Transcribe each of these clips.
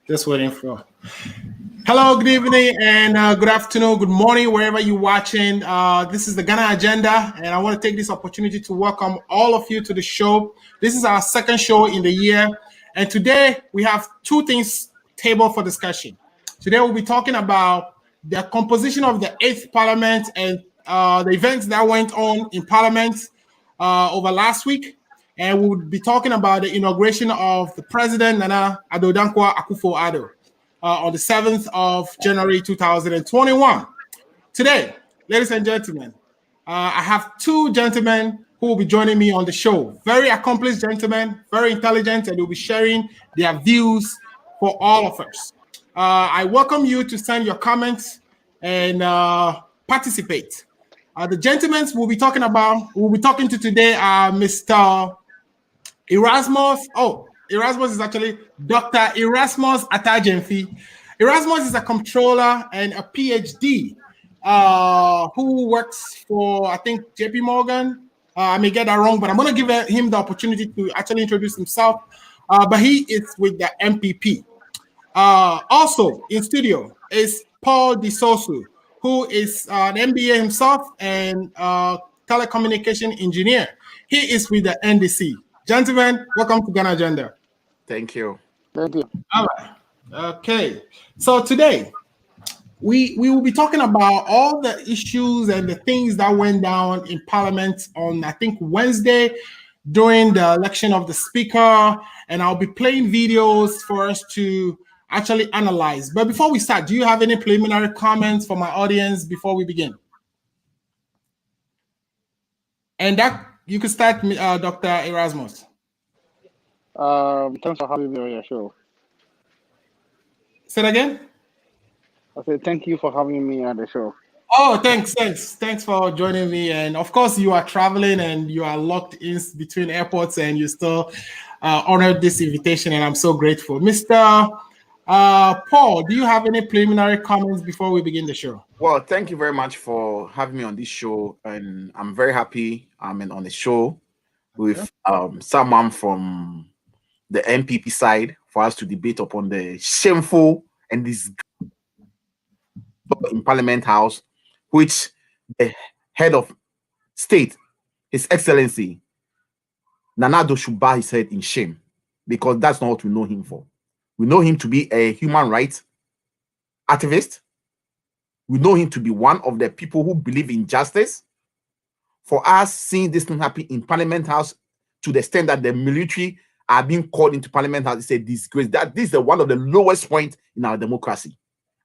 Just waiting for. Hello, good evening, and good afternoon, good morning, wherever you're watching. This is the Ghana Agenda, and I want to take this opportunity to welcome all of you to the show. This is our second show in the year, and today we have two things tabled for discussion. Today we'll be talking about the composition of the 8th Parliament and the events that went on in Parliament over last week. And we'll be talking about the inauguration of the President, Nana Addo Dankwa Akuffo Addo, on the 7th of January 2021. Today, ladies and gentlemen, I have two gentlemen who will be joining me on the show. Very accomplished gentlemen, very intelligent, and they'll be sharing their views for all of us. I welcome you to send your comments and participate. The gentlemen we'll be talking to today are Mr. Erasmus. Erasmus is actually Dr. Erasmus Atajemfi. Erasmus is a comptroller and a PhD who works for, I think, JP Morgan. I may get that wrong, but I'm going to give him the opportunity to actually introduce himself. But he is with the MPP. Also in studio is Paul Disosu, who is an MBA himself and telecommunication engineer. He is with the NDC. Gentlemen, welcome to Ghana Agenda. Thank you. Thank you. All right. Okay. So today, we will be talking about all the issues and the things that went down in Parliament on, I think, Wednesday during the election of the Speaker. And I'll be playing videos for us to actually analyze. But before we start, do you have any preliminary comments for my audience before we begin? And that you could start, Dr. Erasmus. Thanks for having me on your show. Say it again? I said thank you for having me on the show. Oh, thanks for joining me. And of course, you are traveling and you are locked in between airports, and you still honored this invitation, and I'm so grateful. Mr. Paul, do you have any preliminary comments before we begin the show? Well, thank you very much for having me on this show, and I'm very happy I'm on the show with someone from the MPP side for us to debate upon the shameful and this in Parliament House, which the head of state, His Excellency Nana Addo, should bow his head in shame, because that's not what we know him for. We know him to be a human rights activist. We know him to be one of the people who believe in justice. For us, seeing this thing happen in Parliament House to the extent that the military are being called into Parliament House, it's a disgrace. That this is one of the lowest points in our democracy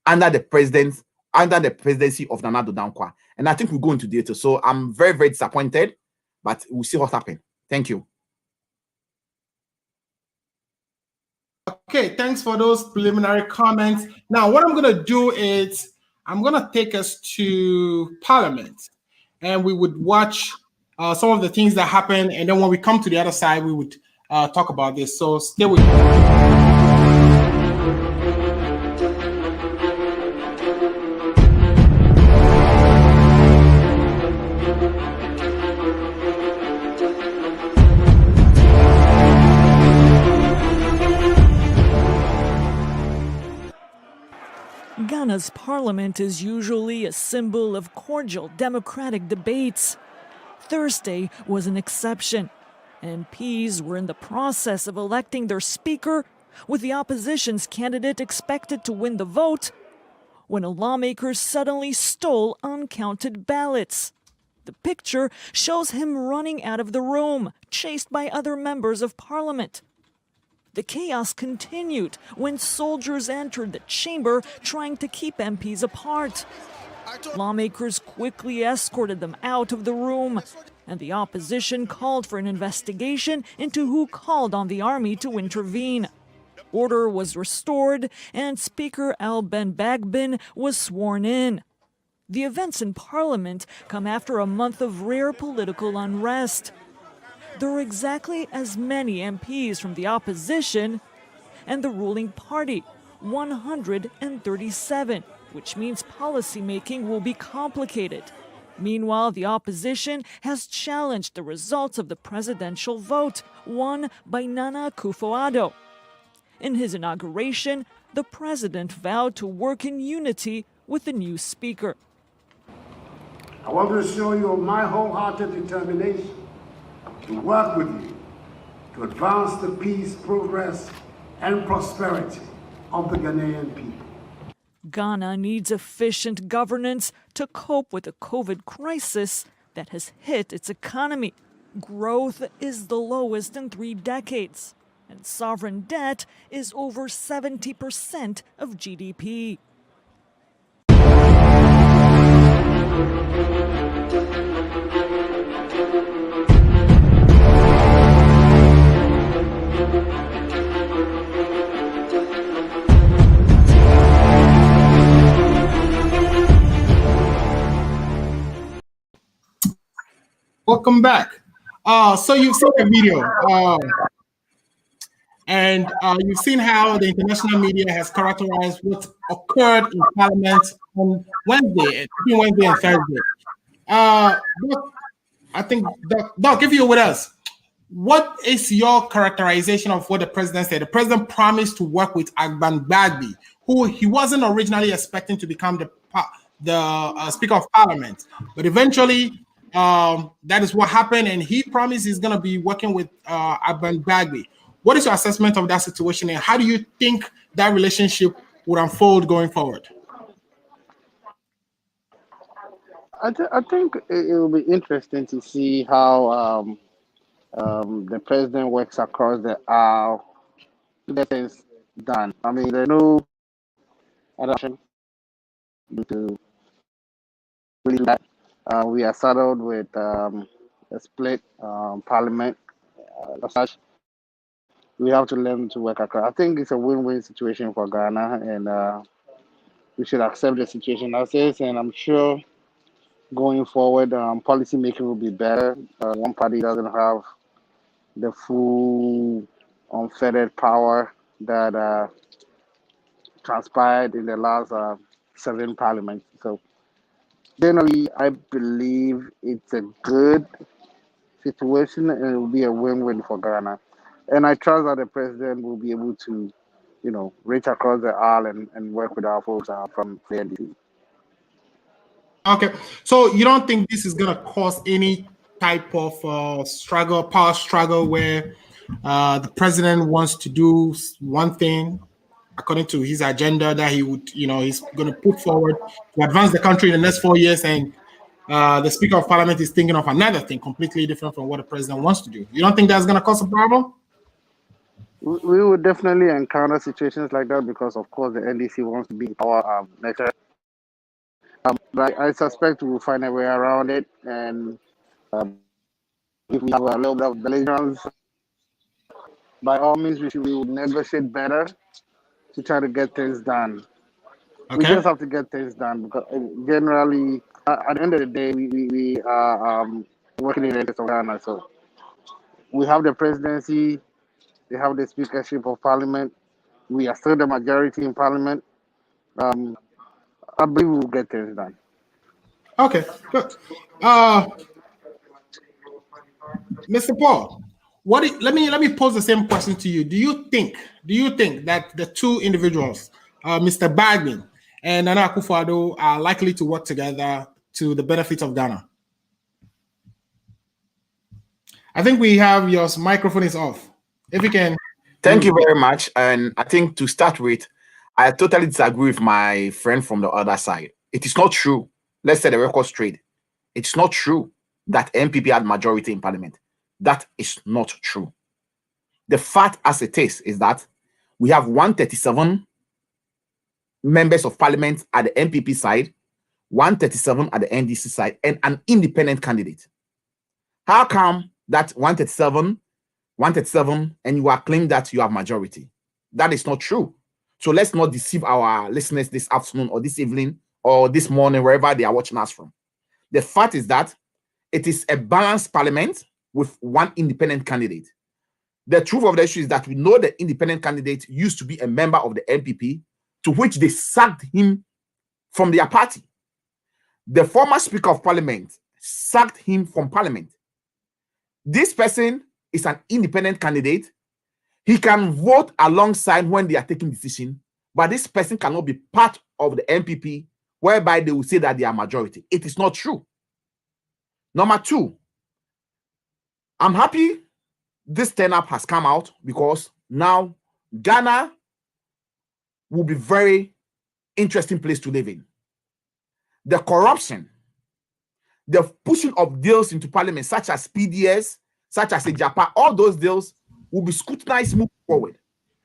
under the presidency of Nana Addo Dankwa. And I think we'll go into detail. So I'm very, very disappointed, but we'll see what happens. Thank you. Okay, thanks for those preliminary comments. Now, what I'm going to do is I'm going to take us to Parliament, and we would watch some of the things that happened. And then when we come to the other side, we would talk about this. So stay with me. Ghana's parliament is usually a symbol of cordial democratic debates. Thursday was an exception. MPs were in the process of electing their speaker, with the opposition's candidate expected to win the vote, when a lawmaker suddenly stole uncounted ballots. The picture shows him running out of the room, chased by other members of parliament. The chaos continued when soldiers entered the chamber trying to keep MPs apart. Lawmakers quickly escorted them out of the room, and the opposition called for an investigation into who called on the army to intervene. Order was restored, and Speaker Al Ben Bagbin was sworn in. The events in Parliament come after a month of rare political unrest. There are exactly as many MPs from the opposition and the ruling party, 137, which means policymaking will be complicated. Meanwhile, the opposition has challenged the results of the presidential vote won by Nana Akufo Addo. In his inauguration, the president vowed to work in unity with the new speaker. I want to assure you of my wholehearted determination to work with you to advance the peace, progress, and prosperity of the Ghanaian people. Ghana needs efficient governance to cope with the COVID crisis that has hit its economy. Growth is the lowest in 3 decades, and sovereign debt is over 70% of GDP. Welcome back. So you've seen the video, and you've seen how the international media has characterized what occurred in Parliament on Wednesday, between Wednesday and Thursday. Doc, I think, Doc, if you're with us, what is your characterization of what the president said? The president promised to work with Agban Bagby, who he wasn't originally expecting to become the Speaker of Parliament, but eventually that is what happened, and he promised he's going to be working with Agban Bagby. What is your assessment of that situation, and how do you think that relationship would unfold going forward? I think it will be interesting to see how the president works across the aisle to get things done. I mean, there's no adoption to really that. We are saddled with a split parliament. As such, we have to learn to work across. I think it's a win-win situation for Ghana, and we should accept the situation as is. And I'm sure going forward, policy making will be better. One party doesn't have the full unfettered power that transpired in the last 7 parliaments. So generally, I believe it's a good situation and it will be a win-win for Ghana. And I trust that the president will be able to, reach across the aisle and work with our folks from the NDC. Okay, so you don't think this is going to cause any type of power struggle, where the president wants to do one thing according to his agenda that he would, he's going to put forward to advance the country in the next 4 years, and the Speaker of Parliament is thinking of another thing completely different from what the president wants to do? You don't think that's going to cause a problem? We would definitely encounter situations like that because, of course, the NDC wants to be in power next year. But I suspect we'll find a way around it, and if we have a little bit of belligerence, by all means, we will negotiate better to try to get things done. Okay. We just have to get things done because generally, at the end of the day, we are working in the interest of Ghana. So we have the presidency, we have the speakership of Parliament, we are still the majority in Parliament. I believe we'll get things done. Okay, good. Mr. Paul, let me pose the same question to you. Do you think that the two individuals, Mr. Bagby and Nana Akuffo, are likely to work together to the benefit of Ghana? I think we have your microphone is off. If you can. Thank you very much. And I think to start with, I totally disagree with my friend from the other side. It is not true. Let's set the record straight. It's not true that MPP had majority in Parliament. That is not true. The fact as it is that we have 137 members of Parliament at the MPP side, 137 at the NDC side, and an independent candidate. How come that 137, and you are claiming that you have majority? That is not true. So let's not deceive our listeners this afternoon or this evening or this morning, wherever they are watching us from. The fact is that it is a balanced parliament with one independent candidate. The truth of the issue is that we know the independent candidate used to be a member of the MPP, to which they sacked him from their party. The former Speaker of Parliament sacked him from Parliament. This person is an independent candidate. He can vote alongside when they are taking decision, but this person cannot be part of the MPP, whereby they will say that they are majority. It is not true. Number two, I'm happy this turn-up has come out, because now Ghana will be very interesting place to live in. The corruption, the pushing of deals into parliament, such as PDS, such as Japan, all those deals will be scrutinized moving forward.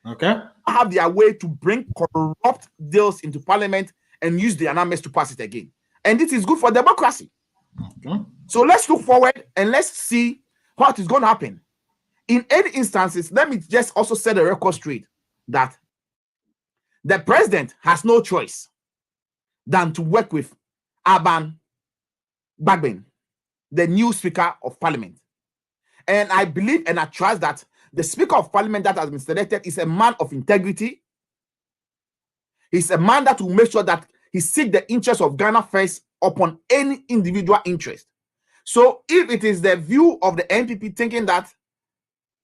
Okay. Have their way to bring corrupt deals into parliament and use the numbers to pass it again. And this is good for democracy. Okay. So let's look forward and let's see what is going to happen. In any instances, let me just also set the record straight that the president has no choice than to work with Aban Bagbin, the new Speaker of Parliament. And I believe and I trust that the Speaker of Parliament that has been selected is a man of integrity. He's a man that will make sure that he seeks the interest of Ghana first upon any individual interest. So if it is the view of the NPP thinking that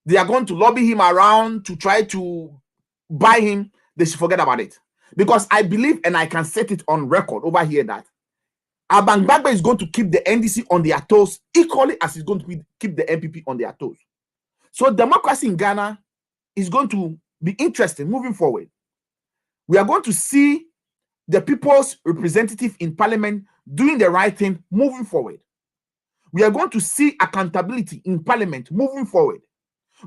they are going to lobby him around to try to buy him, they should forget about it. Because I believe, and I can set it on record over here, that Aban Bagbe is going to keep the NDC on their toes equally as he's going to keep the NPP on their toes. So democracy in Ghana is going to be interesting moving forward. We are going to see the people's representative in parliament doing the right thing moving forward. We are going to see accountability in parliament moving forward.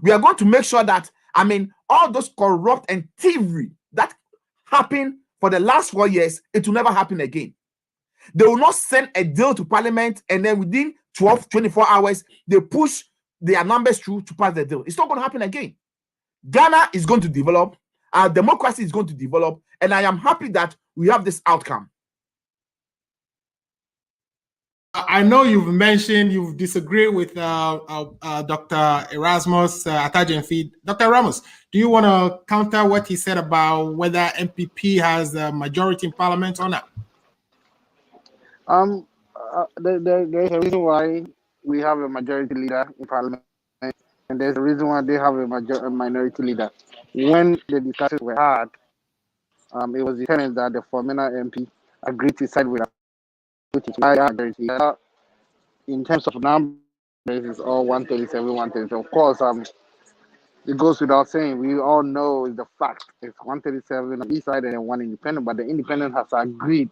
We are going to make sure that, all those corrupt and thievery that happened for the last 4 years, it will never happen again. They will not send a deal to parliament and then within 12, 24 hours, they push their numbers through to pass the deal. It's not going to happen again. Ghana is going to develop, our democracy is going to develop, and I am happy that we have this outcome. I know you've disagreed with Dr. Erasmus Atajenfi. Dr. Ramos, do you want to counter what he said about whether MPP has a majority in parliament or not? There's a reason why we have a majority leader in parliament, and there's a reason why they have a minority leader. When the discussions were had, it was determined that the former MP agreed to side with us, which is why majority. In terms of numbers, it's all 137, 137. Of course, it goes without saying. We all know the fact. It's 137 on each side and then one independent, but the independent has agreed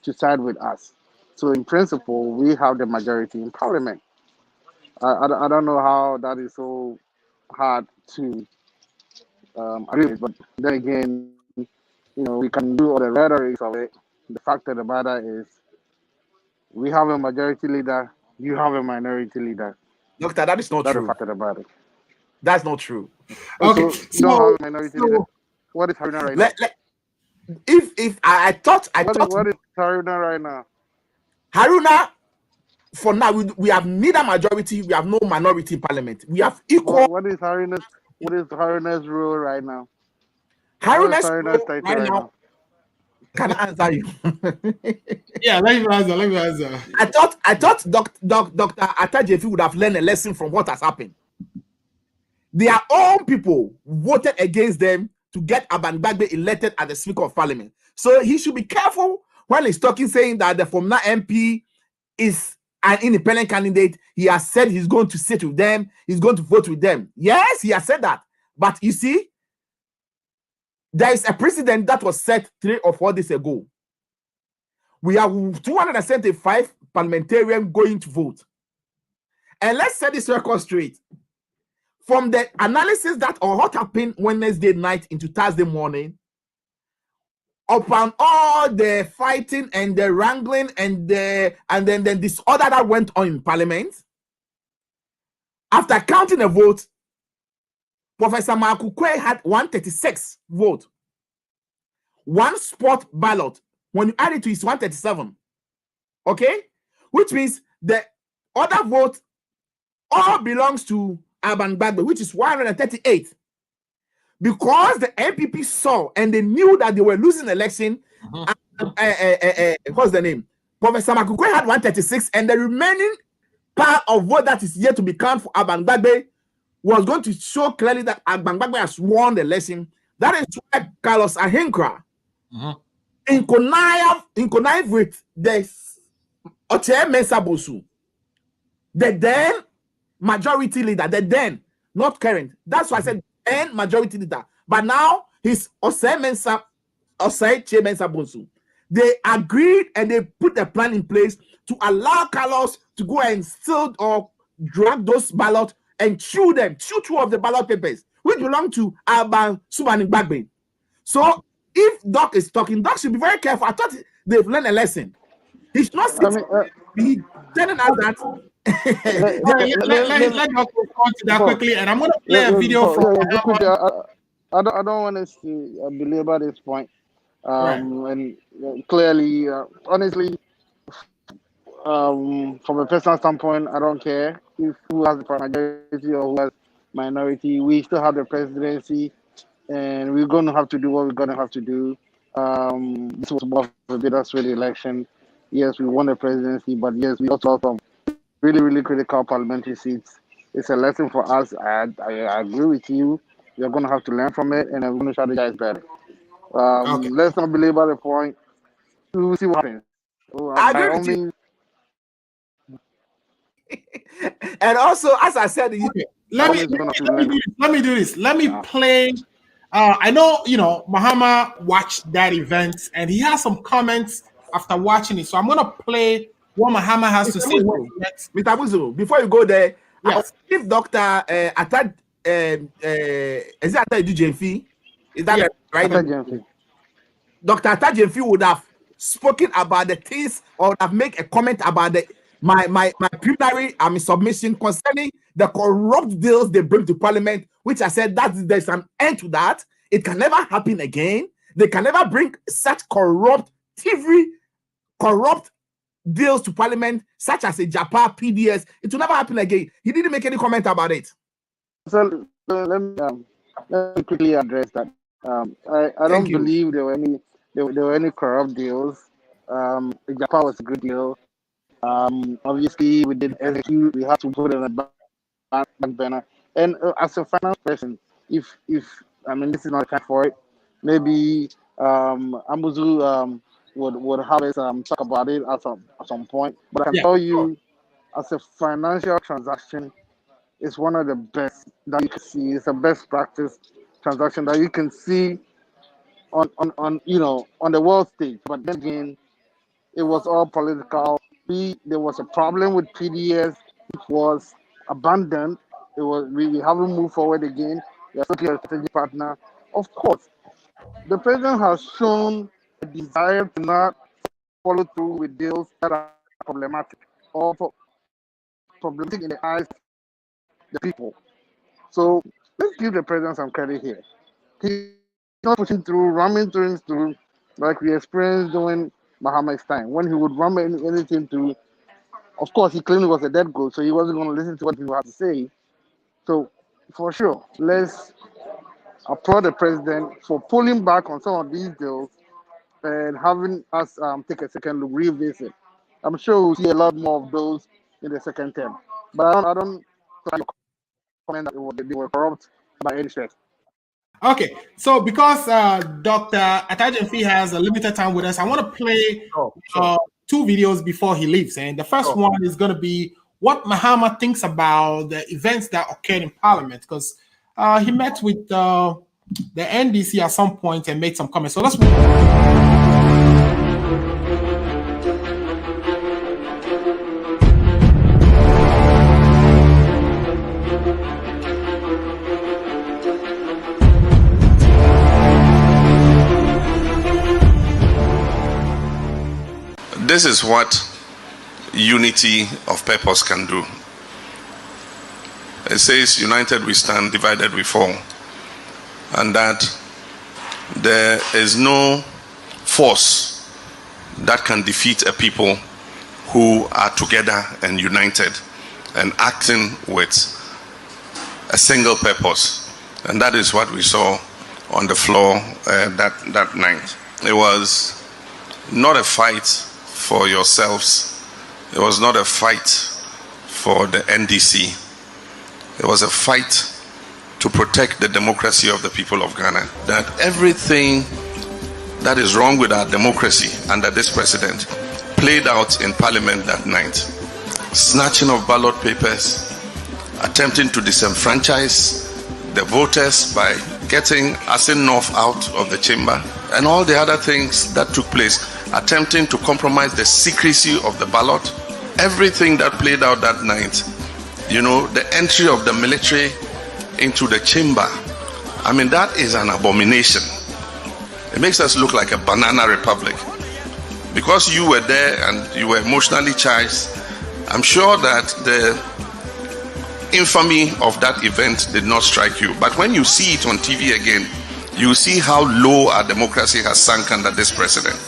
to side with us. So in principle, we have the majority in parliament. I don't know how that is so hard to agree with, but then again, we can do all the rhetoric of it. The fact of the matter is, we have a majority leader, you have a minority leader. Doctor, that is not true. That's the fact of the matter. That's not true. Okay, So you don't have a minority leader. What is Haruna right now? If I thought what is Haruna right now? Haruna, for now, we have neither majority, we have no minority in parliament. We have equal. What is Haruna's role right now? Haruna's role right now. Can I answer you? Yeah, let me answer. I thought Dr. Atajefi would have learned a lesson from what has happened. Their own people voted against them to get Aban Bagbe elected as the Speaker of Parliament. So he should be careful when he's talking, saying that the former MP is an independent candidate. He has said he's going to sit with them, he's going to vote with them. Yes, he has said that. But you see, there is a precedent that was set 3 or 4 days ago. We have 275 parliamentarians going to vote. And let's set this record straight. From the analysis that or what happened Wednesday night into Thursday morning, upon all the fighting and the wrangling and then the disorder that went on in parliament, after counting the vote, Professor Akuffo had 136 votes. One spot ballot, when you add it to his 137, okay? Which means the other vote all belongs to Aban Bagbe, which is 138. Because the MPP saw and they knew that they were losing the election, what's the name? Professor Akuffo had 136, and the remaining part of vote that is yet to be counted for Aban Bagbe was going to show clearly that Aban Bagbe has won the election That is why Carlos Ahenkra, Mhm. in connive with the Oche Mensah Bosu, the then majority leader, the then, not current. That's why I said then majority leader. But now he's Osei Mensah Bosu. They agreed and they put a plan in place to allow Carlos to go and steal or drag those ballots and chew two of the ballot papers, which belong to Alban Subani Bagbe. So if Doc is talking, Doc should be very careful. I thought they've learned a lesson. He should not be telling us that. Let Doc respond to that quickly, and I'm going to play a video from. I don't want us to belabor this point. Right. And clearly, honestly, from a personal standpoint, I don't care if who has the majority or who has minority. We still have the presidency, and we're going to have to do what we're going to have to do. This was more of a bittersweet election. Yes, we won the presidency, but yes, we also have some really, really critical parliamentary seats. It's a lesson for us. I agree with you. We're going to have to learn from it, and we're going to strategize better. Okay. Let's not belabor the point. We'll see what happens. I agree with you. And also, as I said, okay. Let me do this. Let me play. I know, Mahama watched that event and he has some comments after watching it. So I'm going to play what Mahama has to say. Mr. Buzu, before you go there, yes. If Dr. Attah Jemfi, is that right? Dr. Attah Jemfi would have spoken about the things or would have made a comment about my preliminary submission concerning the corrupt deals they bring to Parliament, which I said that there's an end to that. It can never happen again. They can never bring such corrupt deals to Parliament, such as a Japa PDS. It will never happen again. He didn't make any comment about it. So let me quickly address that. I don't believe there were any corrupt deals. Japa was a good deal. Obviously, we did execute. We had to put it in a back burner. And as a finance person, if this is not time for it, maybe Amuzu would have us talk about it at some point. But I can tell you, as a financial transaction, it's one of the best that you can see. It's a best practice transaction that you can see on the world stage. But then again, it was all political. There was a problem with PDS. It was abandoned. We haven't moved forward again. We are still a strategic partner. Of course, the president has shown a desire to not follow through with deals that are problematic or problematic in the eyes of the people. So let's give the president some credit here. He's not pushing through, ramming things through, like we experienced during Mahama's time. When he would ram anything through, of course, he claimed it was a dead goal, so he wasn't going to listen to what people had to say. So, for sure, let's applaud the president for pulling back on some of these deals and having us take a second look, revisit. I'm sure we'll see a lot more of those in the second term. But I don't comment that they were corrupt by any stretch. Okay, so because Dr. Attah Jemfi has a limited time with us, I want to play two videos before he leaves. And the first one is going to be what Mahama thinks about the events that occurred in Parliament, because he met with the NDC at some point and made some comments. So let's This is what unity of purpose can do. It says, united we stand, divided we fall. And that there is no force that can defeat a people who are together and united and acting with a single purpose. And that is what we saw on the floor that night. It was not a fight for yourselves. It was not a fight for the NDC. It was a fight to protect the democracy of the people of Ghana. That everything that is wrong with our democracy under this president played out in Parliament that night. Snatching of ballot papers, attempting to disenfranchise the voters by getting Asin North out of the chamber, and all the other things that took place, attempting to compromise the secrecy of the ballot. Everything that played out that night, you know, the entry of the military into the chamber, I mean, that is an abomination. It makes us look like a banana republic. Because you were there and you were emotionally charged, I'm sure that the infamy of that event did not strike you. But when you see it on TV again, you see how low our democracy has sunk under this president.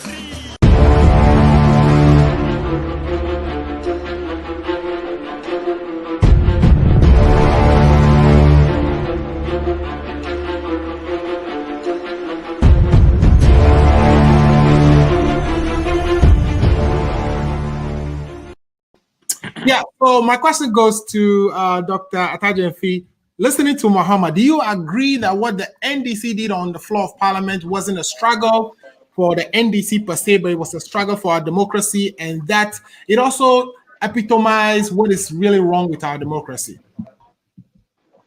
Yeah, so my question goes to Dr. Atajeamfi. Listening to Mahama, do you agree that what the NDC did on the floor of Parliament wasn't a struggle for the NDC per se, but it was a struggle for our democracy, and that it also epitomized what is really wrong with our democracy?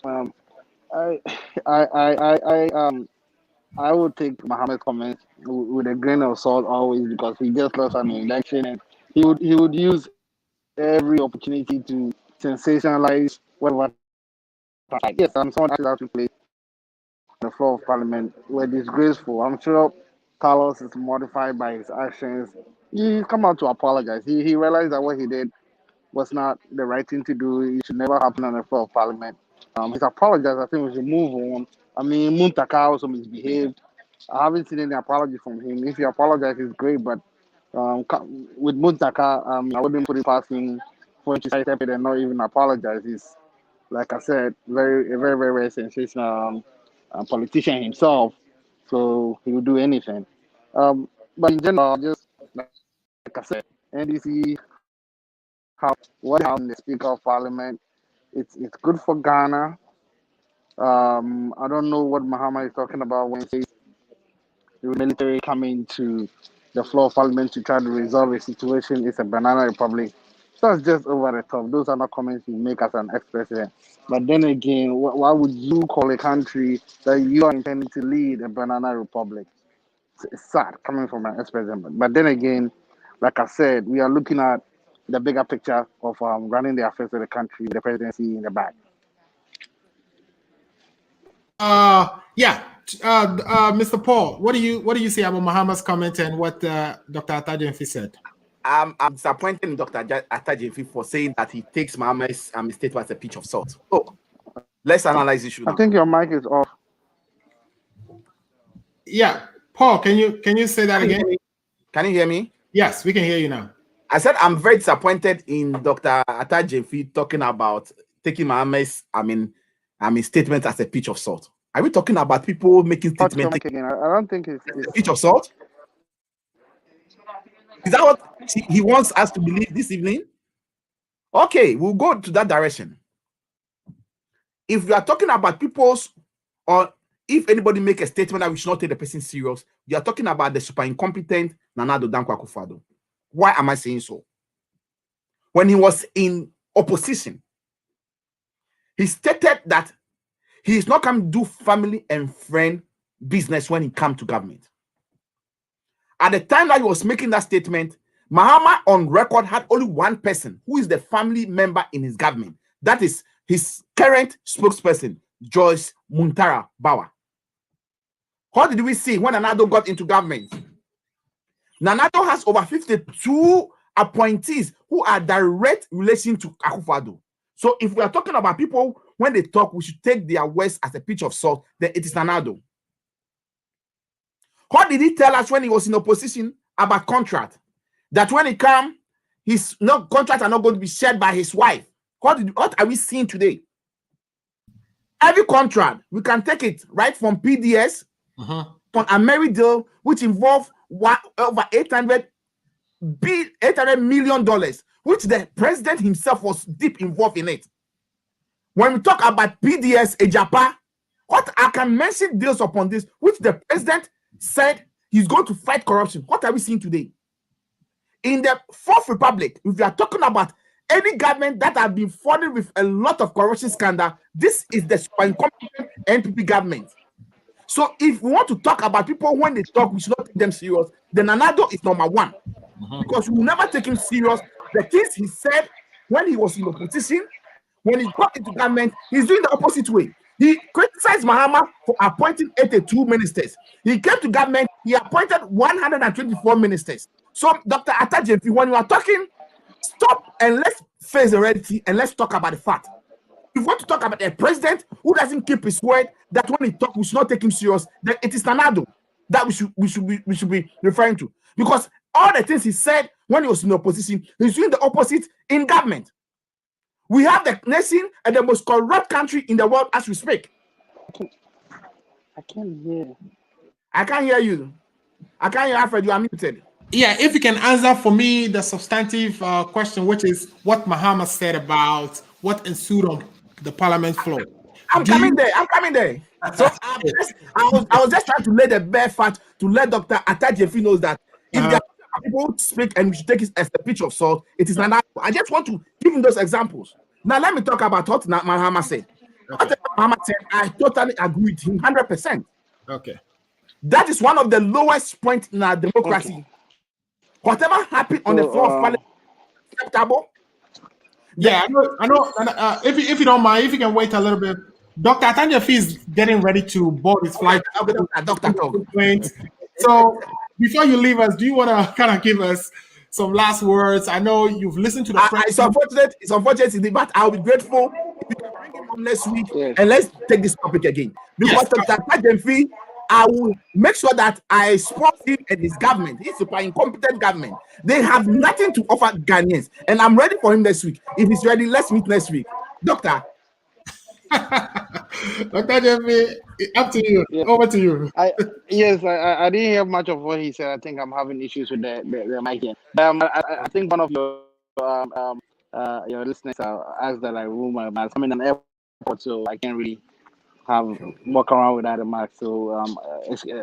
I would take Mahama's comments with a grain of salt always, because he just lost an election, and he would use every opportunity to sensationalize whatever. Yes, I'm someone actually out to play on the floor of Parliament. We're disgraceful. I'm sure Carlos is mortified by his actions. He's come out to apologize. He realized that what he did was not the right thing to do. It should never happen on the floor of Parliament. He's apologized. I think we should move on. I mean, Muntaka also misbehaved. I haven't seen any apology from him. If he apologized, it's great, but with Muntaka, I wouldn't put it past him for him to say it and not even apologize. He's, like I said, a very sensational politician himself, so he would do anything. But in general, just like I said, NDC, what happened, the Speaker of Parliament, it's good for Ghana. I don't know what Mahama is talking about when he says the military coming to the floor of Parliament to try to resolve a situation. It's a banana republic. That's just over the top. Those are not comments you make as an ex-president. But then again, why would you call a country that you are intending to lead a banana republic? It's sad coming from an ex-president. But then again, like I said, we are looking at the bigger picture of running the affairs of the country, the presidency in the back. Mr. Paul, what do you say about Mahama's comment and what Dr. Atajeamfi said? I'm disappointed in Dr. Atajeamfi for saying that he takes Mahama's statement as a pinch of salt. Oh, let's analyze the issue now. I think your mic is off. Yeah, Paul, can you say that again? Can you hear me? Yes, we can hear you now. I said I'm very disappointed in Dr. Atajeamfi talking about taking Mahama's statement as a pinch of salt. Are we talking about people making statements again? I don't think it's a pinch of salt. Is that what he wants us to believe this evening? Okay, we'll go to that direction. If we are talking about people's, or if anybody make a statement that we should not take the person serious, you are talking about the super incompetent Nana Addo Dankwa Akuffo. Why am I saying so? When he was in opposition, he stated that he is not coming to do family and friend business when he comes to government. At the time that he was making that statement, Mahama on record had only one person who is the family member in his government. That is his current spokesperson, Joyce Muntara Bawa. What did we see when Nana Addo got into government? Nana Addo has over 52 appointees who are direct relation to Akuffo. So if we are talking about people, when they talk, we should take their words as a pinch of salt, then it is Nana Addo. What did he tell us when he was in opposition about contract? That when he come, his contracts are not going to be shared by his wife. What are we seeing today? Every contract, we can take it right from PDS on a married deal, which involve over $800 million, which the president himself was deep involved in it. When we talk about PDS Ejapa, What I can mention deals upon this, which the president said he's going to fight corruption. What are we seeing today? In the Fourth Republic, if we are talking about any government that have been falling with a lot of corruption scandal, this is the super incompetent NPP government. So if we want to talk about people when they talk, we should not take them serious. Then Addo is number one. Because we will never take him serious. The things he said when he was in opposition, when he got into government, he's doing the opposite way. He criticized Mahama for appointing 82 ministers. He came to government, he appointed 124 ministers. So, Dr. Atajefi, when you are talking, stop and let's face the reality and let's talk about the fact. If we want to talk about a president who doesn't keep his word, that when he talks, we should not take him serious, then it is Addo that we should be referring to. Because all the things he said when he was in opposition, he's doing the opposite in government. We have the nation and the most corrupt country in the world as we speak. I can't hear. I can't hear you. I can't hear Alfred. You are muted. Yeah, if you can answer for me the substantive question, which is what Mahama said about what ensued on the parliament floor. I'm coming there. So I was just trying to lay the bare fact to let Dr. Atajefi knows that if there are people who speak and we should take it as a pinch of salt, it is not. I just want to give him those examples. Now let me talk about what Mahama said. Okay. What Mahama said, I totally agree with him 100%. Okay. That is one of the lowest points in our democracy. Okay. Whatever happened on the floor of parliament, acceptable. Yeah, I know. If you don't mind, if you can wait a little bit, Dr. Atajefi is getting ready to board his flight. So before you leave us, do you want to kind of give us some last words? I know you've listened to the. It's unfortunate, but I'll be grateful if you can bring him on next week and let's take this topic again. Because Dr. Atajefi, I will make sure that I support him and his government. He's super incompetent government. They have nothing to offer Ghanaians. And I'm ready for him next week. If he's ready, let's meet next week. Doctor. Dr. Jeffy, up to you. Yeah. Over to you. I didn't hear much of what he said. I think I'm having issues with the mic here. I think one of your listeners asked that I room my mask. I'm in an airport, so I can't really walk around without a mask. So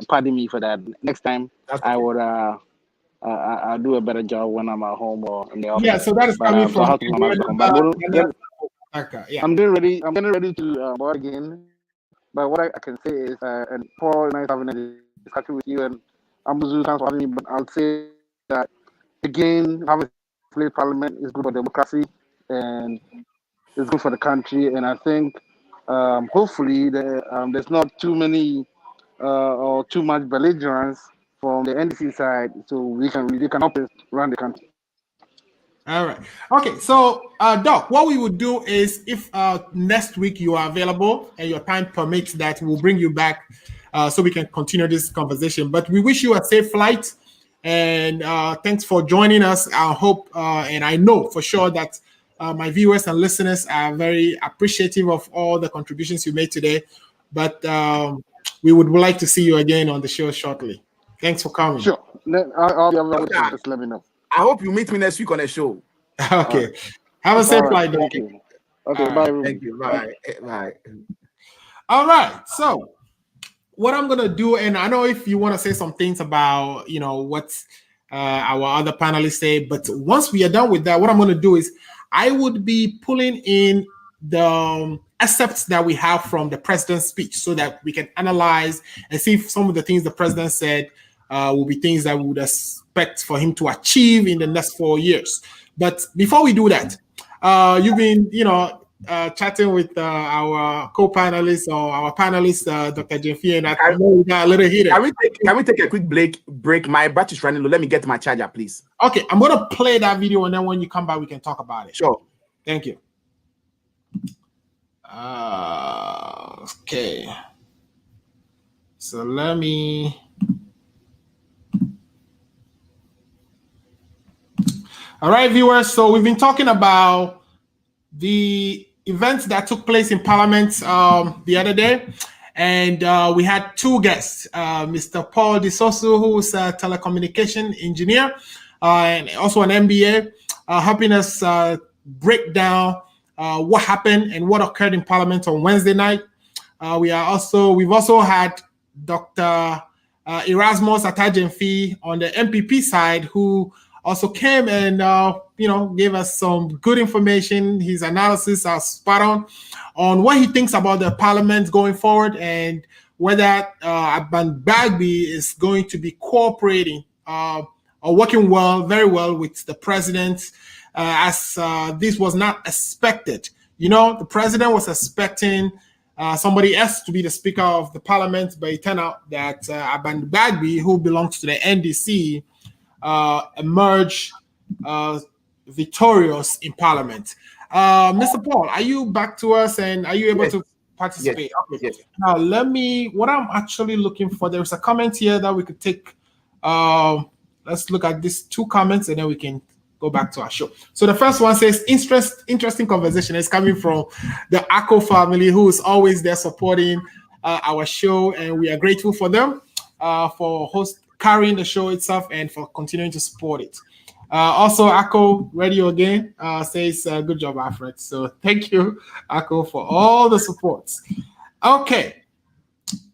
pardon me for that. Next time I would I'll do a better job when I'm at home or in the office. Yeah, so that is coming from. I'm getting ready to board again. But what I can say is, and Paul and I having a discussion with you, and Ambuzu, thanks for having me. But I'll say that again, having a split parliament is good for democracy and it's good for the country. And I think hopefully there's not too many or too much belligerence from the NDC side, so we can help us run the country. All right. Okay. So, Doc, what we would do is, if next week you are available and your time permits, that we'll bring you back so we can continue this conversation. But we wish you a safe flight, and thanks for joining us. I hope and I know for sure that my viewers and listeners are very appreciative of all the contributions you made today. But we would like to see you again on the show shortly. Thanks for coming. Sure. I'll be available. Just let me know. I hope you meet me next week on the show. Okay. Right. Have a safe flight. Thank you. Okay, bye. Thank you. Bye. Bye. All right. So what I'm going to do, and I know if you want to say some things about, what our other panelists say, but once we are done with that, what I'm going to do is I would be pulling in the excerpts that we have from the president's speech so that we can analyze and see if some of the things the president said will be things that we would expect for him to achieve in the next 4 years. But before we do that, you've been, chatting with our co-panelists or our panelists, Dr. Jeffy, and I know we got a little heated. Can we take a quick break? My battery's running low. Let me get my charger, please. Okay, I'm going to play that video, and then when you come back, we can talk about it. Sure. Thank you. Okay. So let me... All right, viewers. So we've been talking about the events that took place in Parliament the other day, and we had two guests, Mr. Paul DeSoso, who's a telecommunication engineer and also an MBA, helping us break down what happened and what occurred in Parliament on Wednesday night. we've also had Dr. Erasmus Atajemfi on the MPP side, who also came and gave us some good information. His analysis are spot on what he thinks about the parliament going forward and whether Aban Bagby is going to be cooperating or working very well with the president, as this was not expected. The president was expecting somebody else to be the Speaker of the Parliament, but it turned out that Aban Bagby, who belongs to the NDC, emerged victorious in Parliament. Mr. Paul, are you back to us and are you able to participate? Yes. Yes. Now, what I'm actually looking for, there's a comment here that we could take. Let's look at these two comments and then we can go back to our show. So the first one says, interesting conversation is coming from the Akuffo family, who is always there supporting our show, and we are grateful for them for carrying the show itself and for continuing to support it. Also, Akko Radio again says, good job, Alfred. So thank you, Akko, for all the supports. Okay,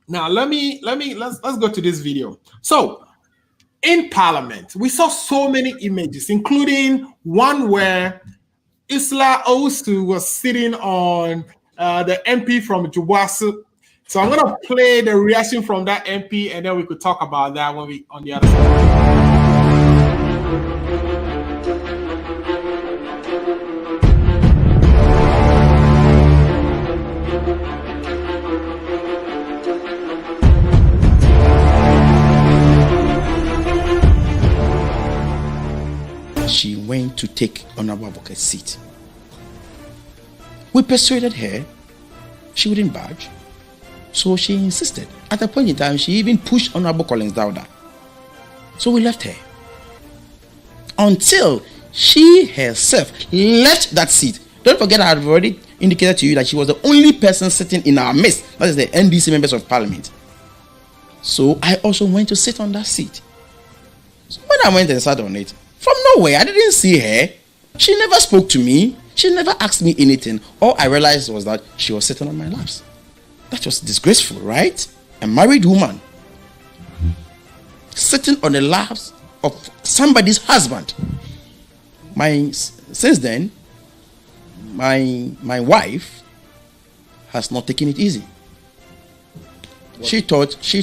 now let's go to this video. So in Parliament, we saw so many images, including one where Isla Owusu was sitting on the MP from Jubasu. So I'm gonna play the reaction from that MP, and then we could talk about that when we on the other side. She went to take Honorable Advocate's seat. We persuaded her she wouldn't budge, so she insisted. At a point in time, she even pushed Honorable Collins Dauda. So we left her until she herself left that seat. Don't forget, I have already indicated to you that she was the only person sitting in our midst. That is the NDC members of Parliament. So I also went to sit on that seat. So when I went and sat on it, from nowhere, I didn't see her. She never spoke to me. She never asked me anything. All I realized was that she was sitting on my laps. That was disgraceful, right? A married woman sitting on the laps of somebody's husband. Since then, my wife has not taken it easy. She thought she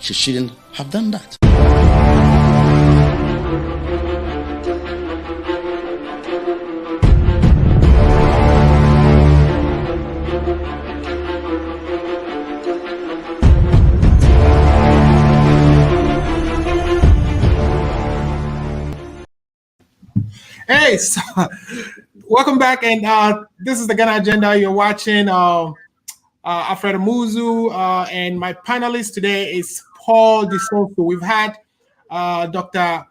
shouldn't have done that. Hey, so, welcome back, and this is the Ghana Agenda. You're watching Alfred Muzu, and my panelist today is Paul Disonso. We've had Dr.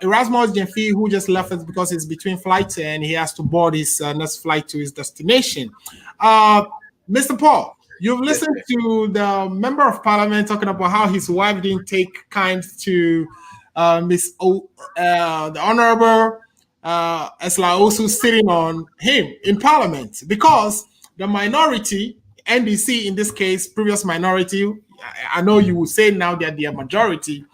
Erasmus Atajemfi, who just left us because he's between flights and he has to board his next flight to his destination. Mr. Paul, you've listened to the Member of Parliament talking about how his wife didn't take kind to the Honorable Isla Owusu sitting on him in Parliament because the minority, NDC in this case, previous minority, I know you will say now that they are majority,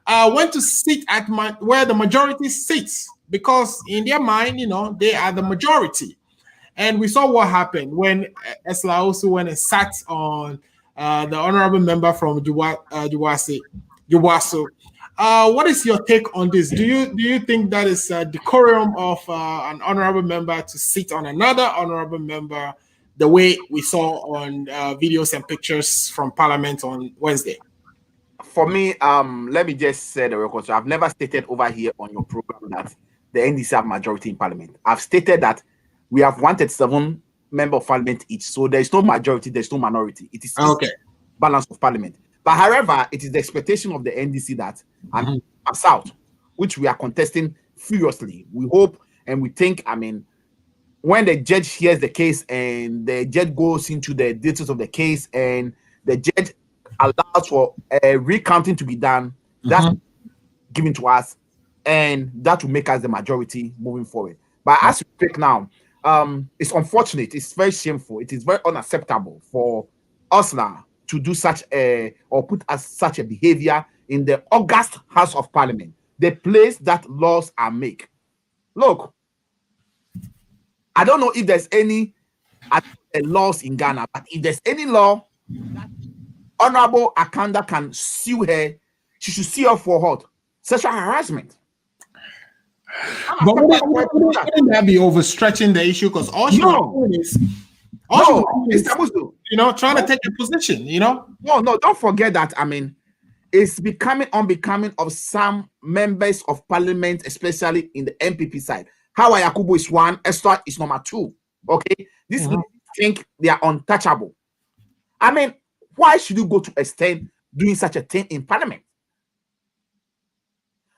went to sit at where the majority sits because in their mind, they are the majority. And we saw what happened when Isla Owusu went and sat on the honorable member from Jubasu. What is your take on this? Do you think that is a decorum of an honorable member to sit on another honorable member the way we saw on videos and pictures from Parliament on Wednesday? For me, let me just say the record. So I've never stated over here on your program that the NDC have majority in Parliament. I've stated that we have 137 member of Parliament each. So there is no majority, there's no minority. It is balance of Parliament. But however, it is the expectation of the NDC that I'm out, which we are contesting furiously. We hope and we think, when the judge hears the case and the judge goes into the details of the case and the judge allows for a recounting to be done, that's given to us, and that will make us the majority moving forward. But as we speak now, it's unfortunate. It's very shameful. It is very unacceptable for us now to do such a or put as such a behavior in the August House of Parliament, the place that laws are made. Look, I don't know if there's any laws in Ghana, but if there's any law that Honorable Akanda can sue her, she should sue her for what? Sexual harassment. But wouldn't that be overstretching the issue? Because all she was doing is, trying to take a position, No, don't forget that. I mean, it's becoming unbecoming of some members of parliament, especially in the MPP side. Hawa Yakubu is one, Esther is number two. Okay, this think they are untouchable. I mean, why should you go to extent doing such a thing in parliament?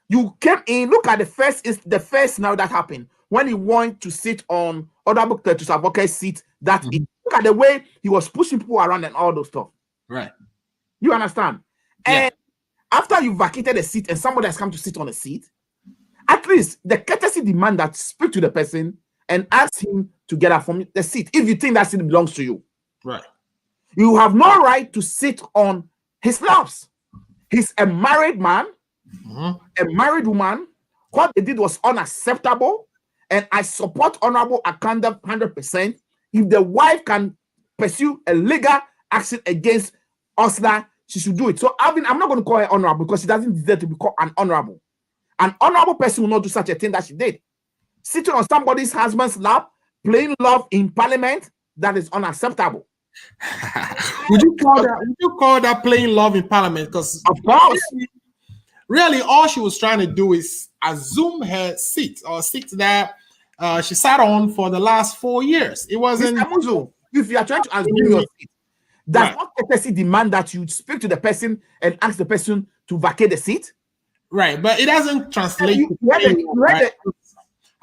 You came in, look at the first now that happened when he wanted to sit on Honorable Cletus Aboke's seat. Look at the way he was pushing people around and all those stuff. Right. You understand? Yeah. And after you vacated a seat and somebody has come to sit on a seat, at least the courtesy demand that speak to the person and ask him to get up from the seat if you think that seat belongs to you. Right. You have no right to sit on his laps. He's a married man, a married woman. What they did was unacceptable, and I support Honorable Akanda 100%. If the wife can pursue a legal action against Osla, she should do it. So I'm not going to call her honorable because she doesn't deserve to be called an honorable. An honorable person will not do such a thing that she did. Sitting on somebody's husband's lap, playing love in parliament, that is unacceptable. Would you call that playing love in parliament? Because of course, really, all she was trying to do is assume her seat or seat that she sat on for the last 4 years. It wasn't. If you are trying to assume your seat, does not courtesy demand that you speak to the person and ask the person to vacate the seat? Right, but it doesn't translate.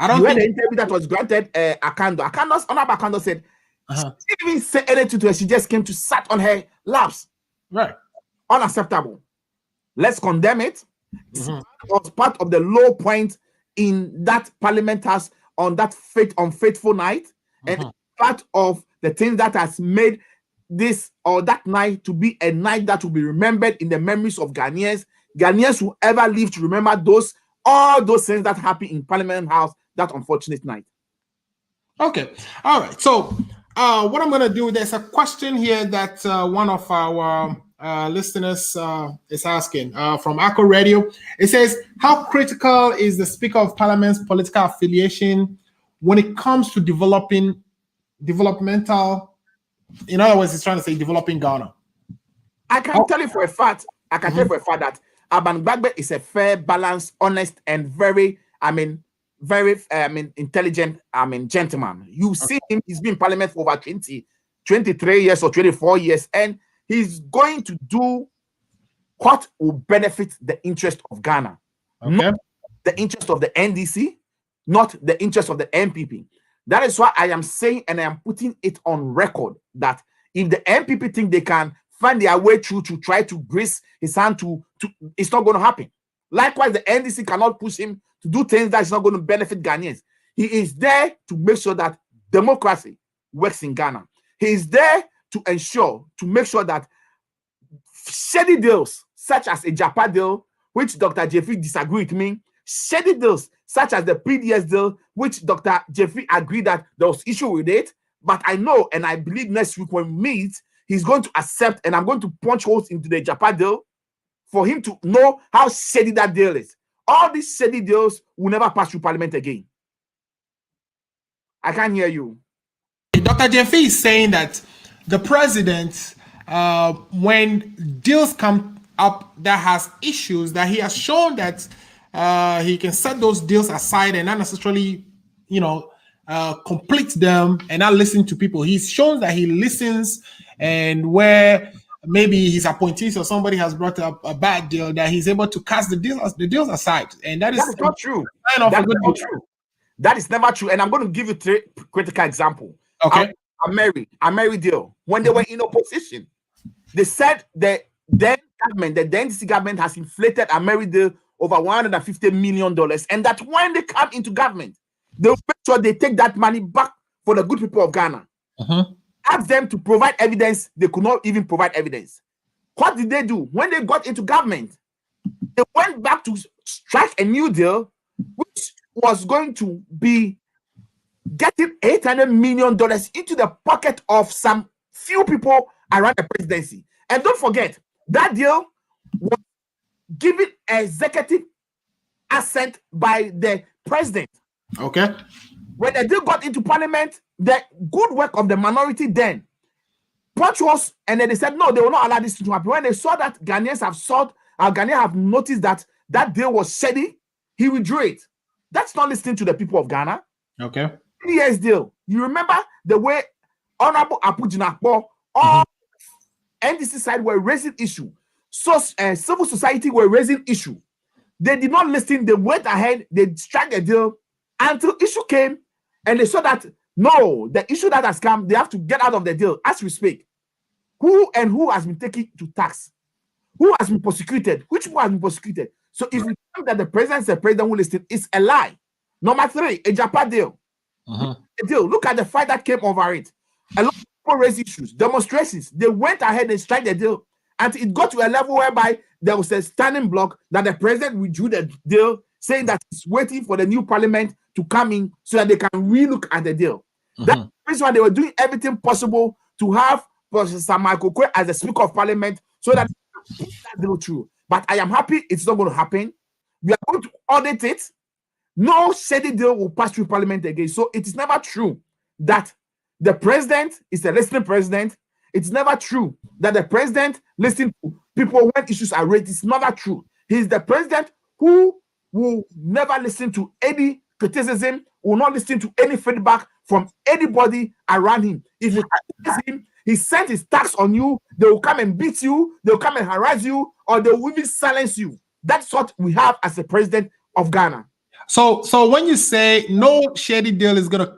I don't think the interview that was granted Akando. Honorable Akando said she didn't even say anything to her. She just came to sit on her laps. Right. Unacceptable. Let's condemn it. It was part of the low point in that parliament house on that unfaithful night, and part of the thing that has made this or that night to be a night that will be remembered in the memories of Ghanaians. Ghanaians will ever live to remember all those things that happened in Parliament House that unfortunate night. Okay. All right. So what I'm going to do, there's a question here that one of our listeners is asking from Akko Radio. It says, how critical is the Speaker of Parliament's political affiliation when it comes to developmental, in other words, he's trying to say developing Ghana? I can tell you for a fact that Aban Gbagbe is a fair, balanced, honest, and very intelligent, gentleman. You see him, he's been in parliament for over 23 years or 24 years, and he's going to do what will benefit the interest of Ghana. Not the interest of the NDC, not the interest of the MPP. That is why I am saying, and I am putting it on record, that if the MPP think they can find their way through to try to grease his hand to it's not going to happen. Likewise, the NDC cannot push him to do things that is not going to benefit Ghanaians. He is there to make sure that democracy works in Ghana. He is there to make sure that shady deals, such as a Japa deal, which Dr. Jeffrey disagreed with me, shady deals, such as the PDS deal, which Dr. Jeffrey agreed that there was issue with it. But I know, and I believe next week when we meet, he's going to accept, and I'm going to punch holes into the Japa deal for him to know how shady that deal is. All these shady deals will never pass through parliament again. I can't hear you. Dr. Jeffrey is saying that the president, when deals come up that has issues, that he has shown that he can set those deals aside and not necessarily, complete them and not listen to people. He's shown that he listens, and where maybe his appointees or somebody has brought up a bad deal, that he's able to cast the deals aside. And that is not true. That is not true. That is never true. And I'm going to give you 3 critical examples. Okay. A Mary deal. When they were in opposition, they said the NDC government has inflated a Mary deal over $150 million, and that when they come into government, they'll make sure they take that money back for the good people of Ghana. Ask them to provide evidence. They could not even provide evidence. What did they do? When they got into government, they went back to strike a new deal, which was going to be getting $800 million into the pocket of some few people around the presidency. And don't forget, that deal was given executive assent by the president. Okay. When the deal got into parliament, the good work of the minority then punch was, and then they said no, they will not allow this to happen. When they saw that Ghanaians have noticed that that deal was shady, he withdrew it. That's not listening to the people of Ghana. Okay. 3 years deal. You remember the way Honorable Apujinakpo, all NDC side were raising issue. So civil society were raising issue. They did not listen. They went ahead. They struck a deal until issue came, and they saw that no, the issue that has come, they have to get out of the deal as we speak. Who has been taken to tax? Who has been prosecuted? Which one has been prosecuted? So if you think that the president is the president who listed, it's a lie. Number 3, a Japan deal. A deal. Look at the fight that came over it. A lot of people raised issues, demonstrations. They went ahead and struck the deal, and it got to a level whereby there was a standing block that the president withdrew the deal, saying that he's waiting for the new parliament to come in so that they can relook at the deal. That's the reason why they were doing everything possible to have Professor Michael Kwe as the Speaker of Parliament so that that deal through. But I am happy it's not going to happen. We are going to audit it. No shady deal will pass through Parliament again. So it is never true that the president is a listening president. It's never true that the president listens to people when issues are raised. It's never true. He is the president who will never listen to any criticism, will not listen to any feedback from anybody around him. If you criticize him, he sent his tax on you, they will come and beat you, they will come and harass you, or they will even silence you. That's what we have as the president of Ghana. So when you say no shady deal is gonna,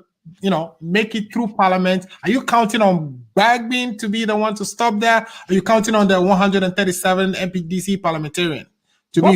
make it through Parliament, are you counting on Bagbin to be the one to stop that? Are you counting on the 137 MPDC parliamentarian to be?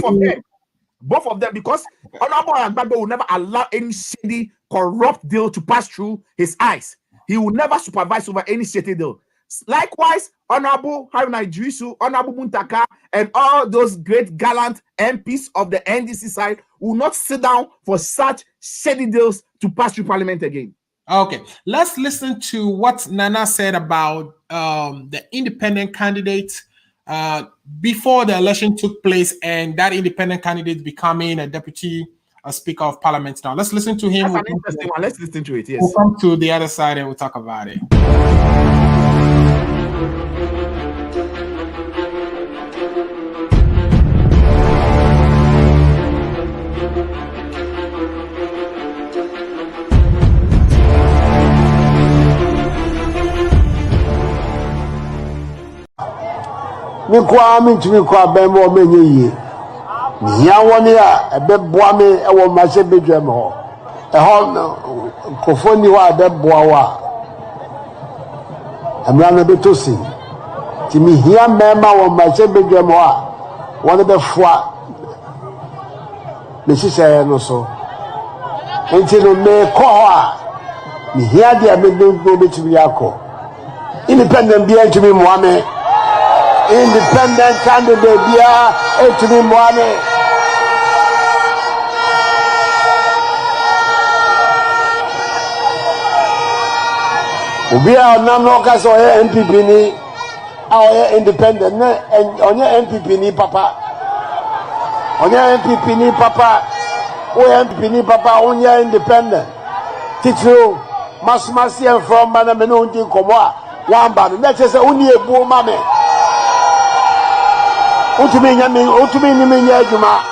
Both of them, because Honorable Agbagbo will never allow any shady, corrupt deal to pass through his eyes. He will never supervise over any shady deal. Likewise, Honorable Haruna Idrisu, Honorable Muntaka, and all those great gallant MPs of the NDC side will not sit down for such shady deals to pass through Parliament again. Okay, let's listen to what Nana said about the independent candidate before the election took place, and that independent candidate becoming a deputy Speaker of Parliament. Now, let's listen to him. That's an interesting one. Let's listen to it. Yes. We'll come to the other side and we'll talk about it. Me kwa mi ntumi kwa bembo menye yie ni ya woni a ebeboa me e wo ma se bedwam ho e ho Akuffo ni wa ebeboa wa amra na betosi ti mi hia mema wo ma se bedwam ho a woni be foa me sise no so enti no me ko ho a mi hia dia me do betumi akọ independent bia ntumi mo ame independent candidate bia etumi moane ubia onamno kaso ye MPP ni aye independent ne onye MPP ni papa onye MPP ni papa o MPP ni papa onye independent titru masmasi en from mana me no ndi komo a wamba me chese uni ebu ma me utumi ni me nya adwuma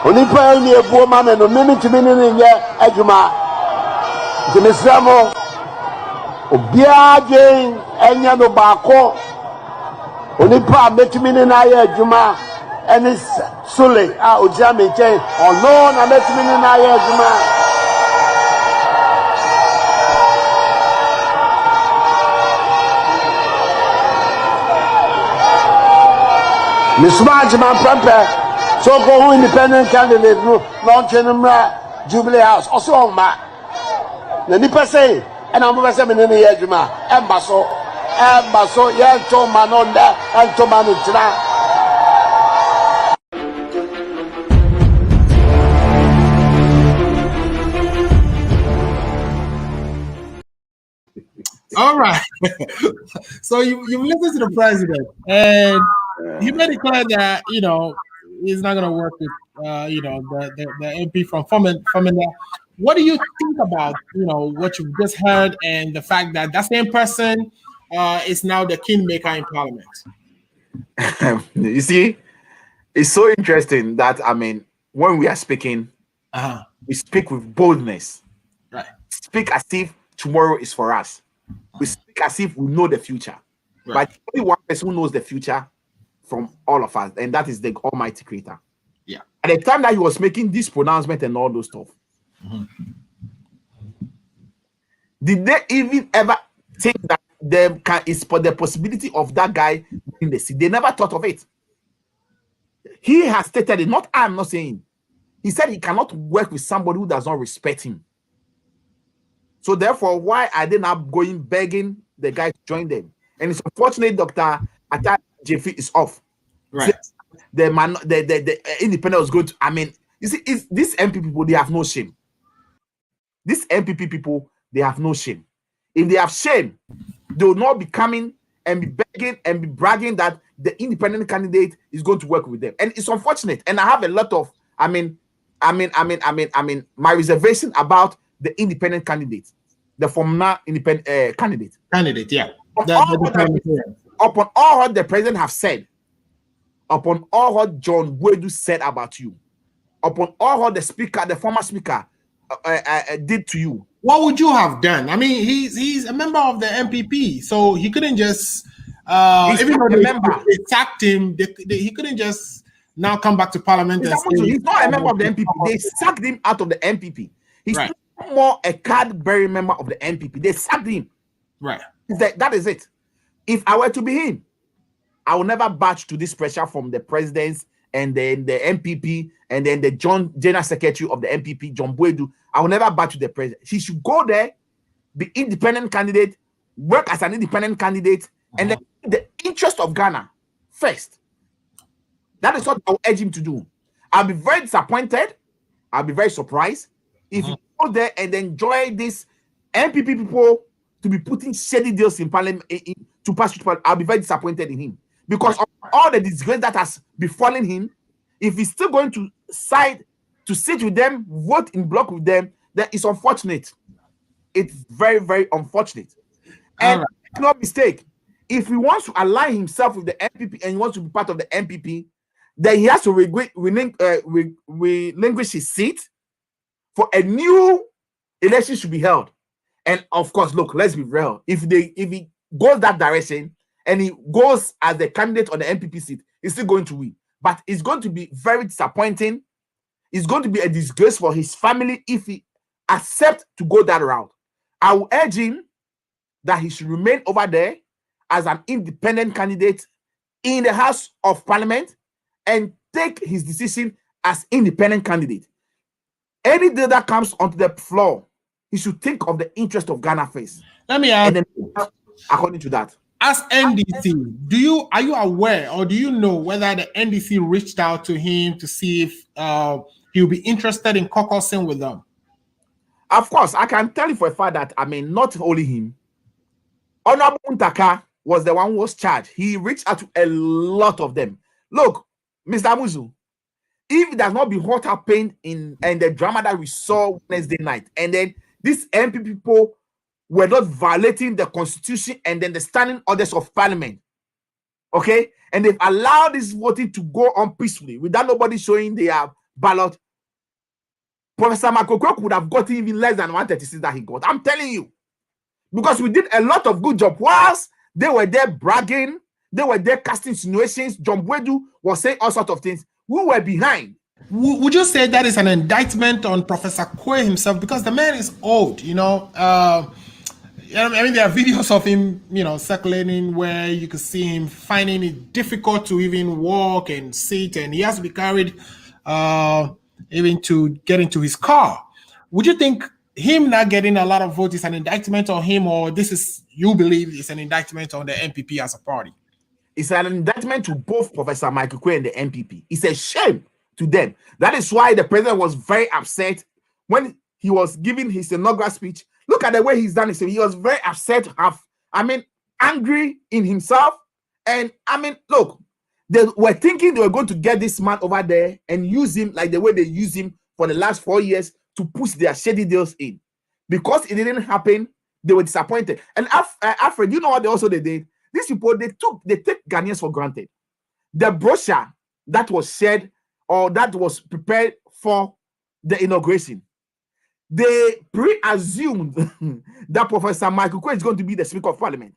onipa ni ebu ma me no me tumi ni nya adwuma jemisramo obia gen enya no baako onipa metumi ni na ya adwuma eni sole a oja me chen ono na metumi ni na ya adwuma Mismatch man pamper so go independent candidate no launch in Jubilee House also on ma na nipa say and I'm going to say me ne ye adwuma emba so ye to manonda and to manutra. All right. So you listened to the president, and he made it clear that he's not going to work with the MP from Femina. What do you think about what you've just heard and the fact that that same person is now the kingmaker in Parliament? You see, it's so interesting that when we are speaking, we speak with boldness. Right. Speak as if tomorrow is for us. We speak as if we know the future. Right. But only one person who knows the future from all of us, and that is the Almighty Creator. Yeah. At the time that he was making this pronouncement and all those stuff, did they even ever think that there is for the possibility of that guy in the sea? They never thought of it. He has stated it. Not I'm not saying. He said he cannot work with somebody who does not respect him. So therefore, why are they not going begging the guy to join them? And it's unfortunate Dr. Atta Jeffrey is off. Right. The independent was going to. You see, these MP people, they have no shame. These MPP people, they have no shame. If they have shame, they will not be coming and be begging and be bragging that the independent candidate is going to work with them. And it's unfortunate. And I have a lot of, my reservation about the independent candidate, the former independent candidate. Candidate, yeah. Upon all what the president have said, upon all what John Boadu said about you, upon all what the former speaker, did to you. What would you have done? He's a member of the MPP, so he couldn't just even though they sacked him, he couldn't just now come back to Parliament and say he's not a member of the MPP. They sacked him out of the MPP. He's right. no more a card-bearing member of the MPP. They sacked him. Right. That is it. If I were to be him, I will never budge to this pressure from the presidents and then the MPP and then the General Secretary of the MPP, John Boadu. I will never budge to the president. He should go there, be independent candidate, work as an independent candidate, and then the interest of Ghana first. That is what I will urge him to do. I'll be very disappointed. I'll be very surprised if he go there and enjoy this MPP people to be putting shady deals in Parliament to pass through Parliament. I'll be very disappointed in him because of all the disgrace that has befallen him. If he's still going to sit with them, vote in block with them, then it's unfortunate. It's very, very unfortunate. And no mistake, if he wants to align himself with the MPP and he wants to be part of the MPP, then he has to relinquish his seat for a new election should be held. And of course, look, let's be real. If he goes that direction and he goes as the candidate on the MPP seat, he's still going to win. But it's going to be very disappointing. It's going to be a disgrace for his family if he accepts to go that route. I will urge him that he should remain over there as an independent candidate in the House of Parliament and take his decision as independent candidate. Any day that comes onto the floor, he should think of the interest of Ghana first. Let me ask, and then, according to that. As NDC, are you aware or do you know whether the NDC reached out to him to see if he'll be interested in caucusing with them? Of course, I can tell you for a fact that not only him. Honorable Ntaka was the one who was charged. He reached out to a lot of them. Look, Mr. Amuzu, if it has not been what happened and the drama that we saw Wednesday night, and then these MP people were not violating the constitution and then the standing orders of Parliament, okay, and they've allowed this voting to go on peacefully without nobody showing their ballot, Professor Makoko would have gotten even less than 136 that he got. I'm telling you, because we did a lot of good job. Whilst they were there bragging, they were there casting insinuations, John Boadu was saying all sorts of things. We were behind. Would you say that is an indictment on Professor Kwe himself? Because the man is old, there are videos of him, circulating where you could see him finding it difficult to even walk and sit, and he has to be carried even to get into his car. Would you think him not getting a lot of votes is an indictment on him, or this is, you believe, is an indictment on the NPP as a party? It's an indictment to both Professor Michael Quay and the NPP. It's a shame to them. That is why the president was very upset when he was giving his inaugural speech. Look at the way he's done it. So he was very upset, angry in himself. And look, they were thinking they were going to get this man over there and use him like the way they used him for the last 4 years to push their shady deals in. Because it didn't happen, they were disappointed. And Alfred, you know what they did? These people, they take Ghanaians for granted. The brochure that was shared or that was prepared for the inauguration, they pre-assumed that Professor Michael Quay is going to be the Speaker of Parliament.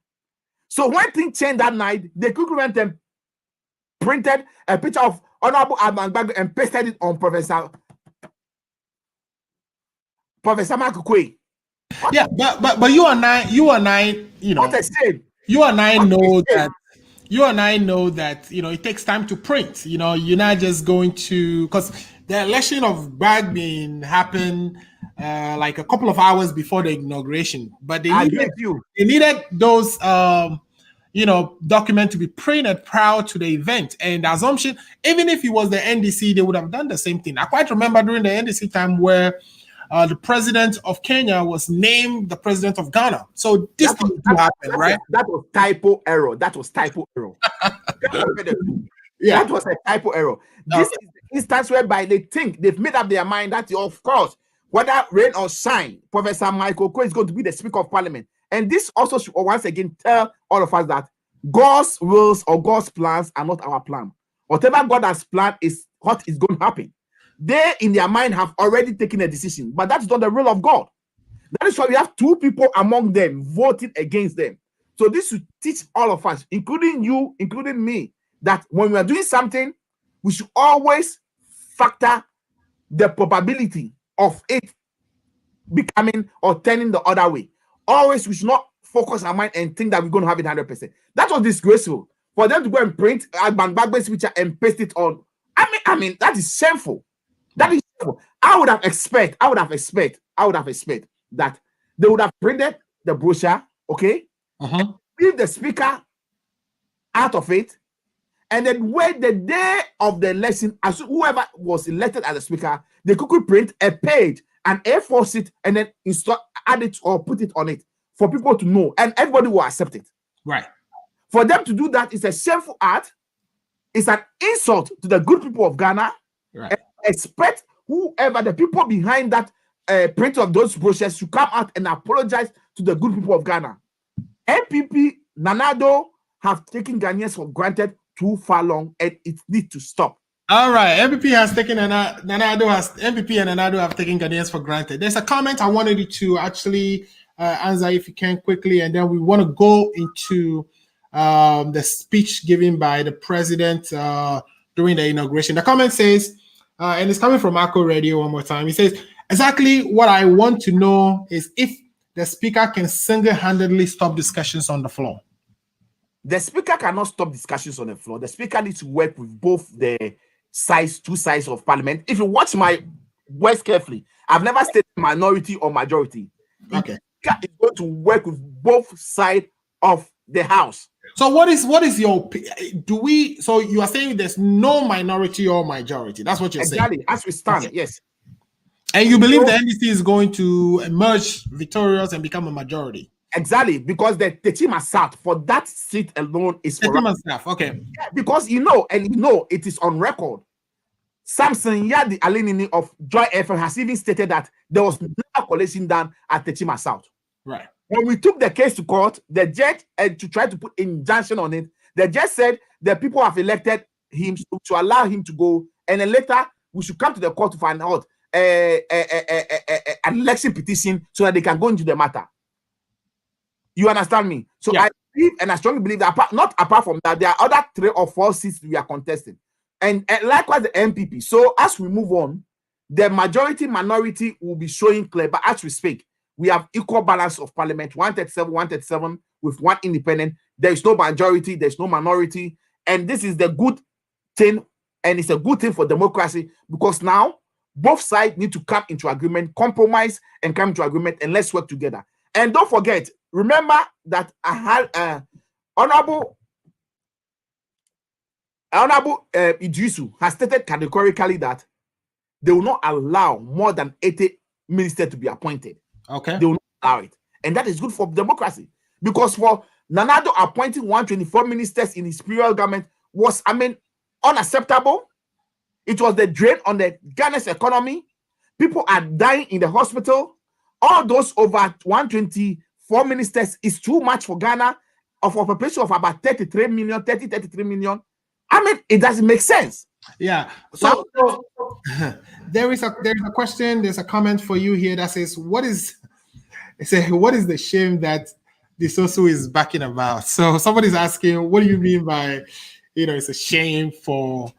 So when things changed that night, they quickly went and printed a picture of Honorable Addo and pasted it on Professor Michael Quay. Yeah, but you and I, you know, what a shame. You and I know that it takes time to print. You're not just going to, because the election of Bagbin happened like a couple of hours before the inauguration, but they needed those documents to be printed prior to the event. And the assumption, even if it was the NDC, they would have done the same thing. I quite remember during the NDC time where the president of Kenya was named the president of Ghana. So this thing happened, right? That was typo error. Yeah. That was a typo error. This is the instance whereby they think they've made up their mind that, of course, whether rain or shine, Professor Michael Quay is going to be the Speaker of Parliament. And this also should once again tell all of us that God's wills or God's plans are not our plan. Whatever God has planned is what is going to happen. They, in their mind, have already taken a decision, but that's not the will of God. That is why we have two people among them voting against them. So this should teach all of us, including you, including me, that when we are doing something, we should always factor the probability of it becoming or turning the other way. Always, we should not focus our mind and think that we're going to have it 100%. That was disgraceful. For them to go and print Bagbe's picture and paste it on, that is shameful. That is shameful. I would have expected that they would have printed the brochure, okay? Leave the speaker out of it, and then wait the day of the election, as whoever was elected as the speaker, they could print a page, an A4 sheet, and then add it or put it on it for people to know, and everybody will accept it. Right. For them to do that is a shameful act. It's an insult to the good people of Ghana. Right. Expect whoever the people behind that print of those brochures to come out and apologize to the good people of Ghana. NPP, Addo have taken Ghanaians for granted too far long, and it needs to stop. All right, NPP has taken NPP and Addo have taken Ghanaians for granted. There's a comment I wanted you to actually answer if you can quickly, and then we want to go into the speech given by the president during the inauguration. The comment says, and it's coming from Akko Radio one more time. He says, exactly what I want to know is if the speaker can single-handedly stop discussions on the floor. The speaker cannot stop discussions on the floor. The speaker needs to work with both the two sides of parliament. If you watch my words carefully, I've never stated minority or majority. Okay. The speaker is going to work with both sides of the house. So what is your so you are saying there's no minority or majority? That's what you're saying. Exactly. As we stand, okay. Yes. And you believe the NDC is going to emerge victorious and become a majority? Exactly, because the Techima South for that seat alone is for Techima South. Okay. Yeah, because it is on record. Samson Yadi Alinini of Joy FM has even stated that there was no collation done at Techima South. Right. When we took the case to court, the judge to try to put injunction on it, the judge said the people have elected him to allow him to go, and then later we should come to the court to find out an election petition so that they can go into the matter. You understand me? So yeah. I believe, and I strongly believe that apart from that, there are other 3 or 4 seats we are contesting, and likewise the NPP. So as we move on, the majority minority will be showing clear. But as we speak, we have equal balance of parliament: 137 with 1 independent. There is no majority, there is no minority, and this is the good thing, and it's a good thing for democracy, because now both sides need to come into agreement, compromise, and come into agreement, and let's work together. And don't forget, remember that I had Honorable Idrisu has stated categorically that they will not allow more than 80 ministers to be appointed. Okay. They will not allow it. And that is good for democracy. Because for Nana Addo appointing 124 ministers in his imperial government was, unacceptable. It was the drain on the Ghana's economy. People are dying in the hospital. All those over 124 ministers is too much for Ghana of a population of about 33 million. It doesn't make sense. Yeah. So there is a question, there's a comment for you here that says, what is the shame that the Soso is backing about? So somebody's asking, what do you mean by, it's a shame for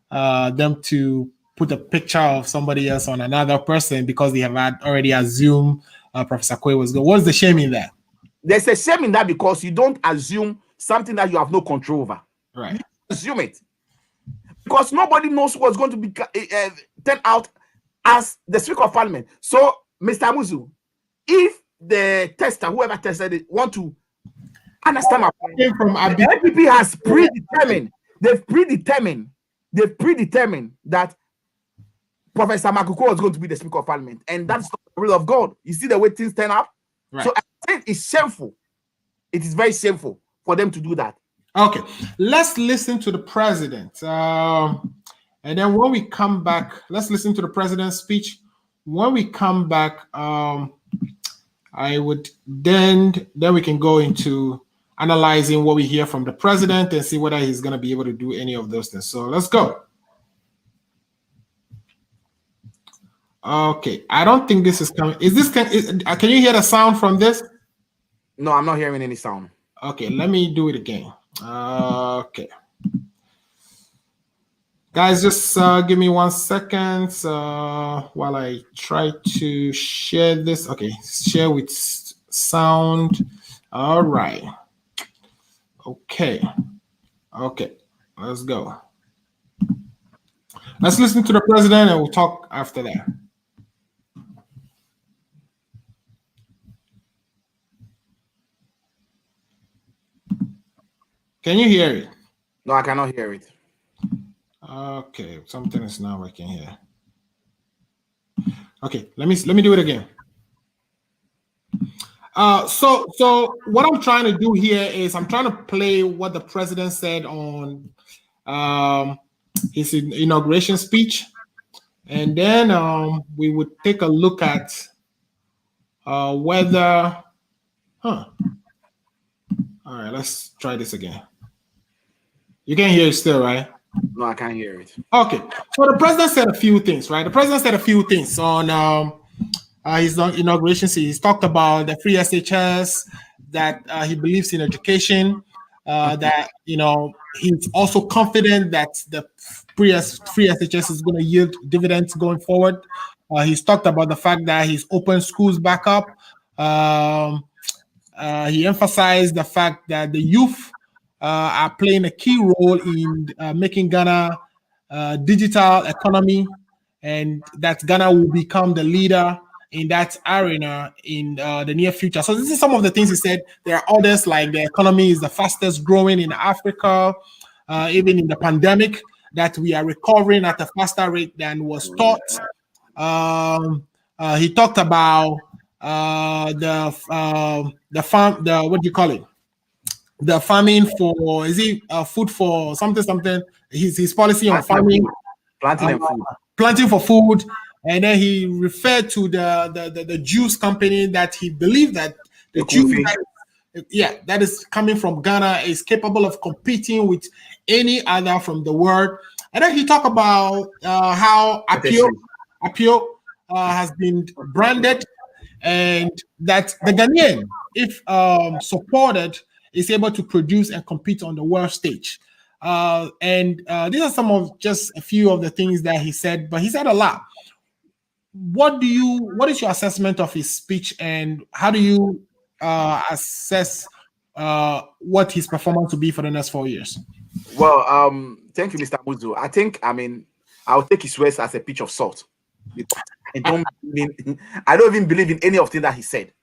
them to put a picture of somebody else on another person because they have already assumed Professor Kwe was good? What's the shame in that? There's a shame in that because you don't assume something that you have no control over. Right. You assume it. Because nobody knows what's going to be turned out as the Speaker of Parliament. So, Mr. Muzu, if the tester, whoever tested it, want to understand my point, the NPP has predetermined that Professor Akuffo was going to be the Speaker of Parliament, and that's not the will of God. You see the way things turn up? Right. So I think it's shameful. It is very shameful for them to do that. Okay, let's listen to the president. And then when we come back, let's listen to the president's speech. When we come back, I would then we can go into analyzing what we hear from the president and see whether he's going to be able to do any of those things. So let's go. Okay, I don't think this is coming. Can you hear the sound from this? No, I'm not hearing any sound. Okay, let me do it again. Okay. Guys, just give me 1 second while I try to share this. Okay, share with sound. All right. Okay, let's go. Let's listen to the president and we'll talk after that. Can you hear it? No, I cannot hear it. Okay, something is not working here. Okay, let me do it again. So what I'm trying to do here is I'm trying to play what the president said on his inauguration speech, and then we would take a look at whether. All right, let's try this again. You can hear it still, right? No, I can't hear it. Okay, so the president said a few things, right? The president said a few things on his inauguration. He's talked about the free SHS, that he believes in education, that he's also confident that the free SHS is going to yield dividends going forward. He's talked about the fact that he's opened schools back up. He emphasized the fact that the youth are playing a key role in making Ghana a digital economy, and that Ghana will become the leader in that arena in the near future. So this is some of the things he said. There are others, like the economy is the fastest growing in Africa, even in the pandemic, that we are recovering at a faster rate than was thought. He talked about the farming for food for something. His policy on farming, planting for food, and then he referred to the juice company that he believed that the juice that is coming from Ghana is capable of competing with any other from the world. And then he talked about how Apio has been branded, and that the Ghanaian, if supported, is able to produce and compete on the world stage. And these are some of just a few of the things that he said, but he said a lot. What is your assessment of his speech, and how do you assess what his performance will be for the next 4 years? Well, thank you, Mr. Muzu. I'll take his words as a pinch of salt. Because I don't even believe in any of the things that he said.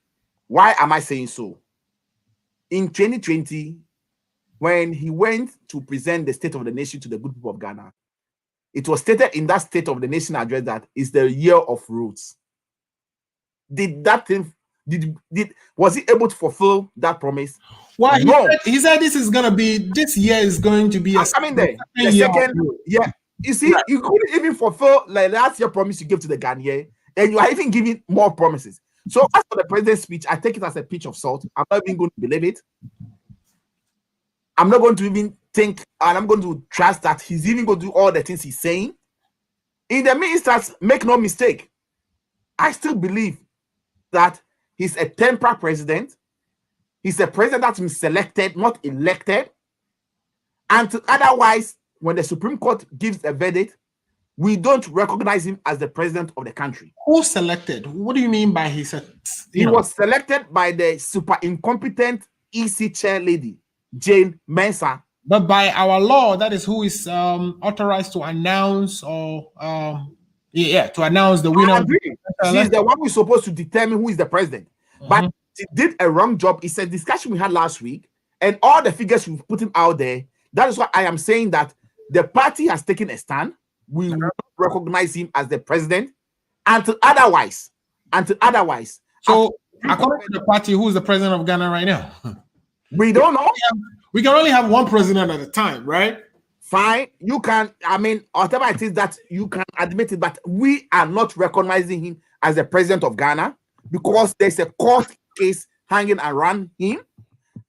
Why am I saying so? In 2020, when he went to present the State of the Nation to the good people of Ghana, it was stated in that State of the Nation address that it's the year of roots. Did that thing? Was he able to fulfill that promise? Well, No. he said this year is going to be a coming there. The second, yeah. You see, right. You couldn't even fulfill like last year promise you gave to the Ghanaian, and you are even giving more promises. So as for the president's speech, I take it as a pinch of salt. I'm not even going to believe it. I'm not going to even think, and I'm going to trust that he's even going to do all the things he's saying. In the midst, make no mistake, I still believe that he's a temporary president. He's a president that's been selected, not elected. And otherwise, when the Supreme Court gives a verdict, we don't recognize him as the president of the country. Who selected? What do you mean by he said? He was selected by the super incompetent EC chair lady, Jane Mensah. But by our law, that is who is authorized to announce or to announce the winner. I agree. She's the one who's supposed to determine who is the president. But she did a wrong job. It's a discussion we had last week, and all the figures we've put him out there. That is why I am saying that the party has taken a stand. We will not recognize him as the president until otherwise. So, according to the party, who is the president of Ghana right now? We don't know. We can only have one president at a time, right? Fine. You can, whatever it is that you can admit it, but we are not recognizing him as the president of Ghana because there's a court case hanging around him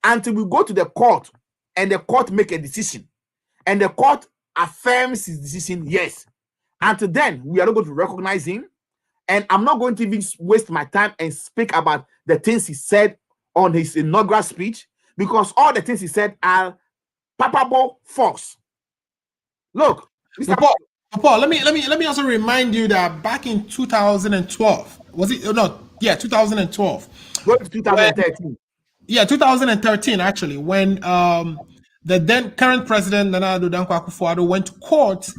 until we go to the court and the court make a decision and the court affirms his decision, yes. Until then, we are not going to recognize him. And I'm not going to even waste my time and speak about the things he said on his inaugural speech because all the things he said are palpable false. Look, Mr. Paul, let me also remind you that back in 2012, was it? No, yeah, 2012. Go to 2013. Yeah, 2013 actually, when the then current president Nana Addo Dankwa Akuffo went to court,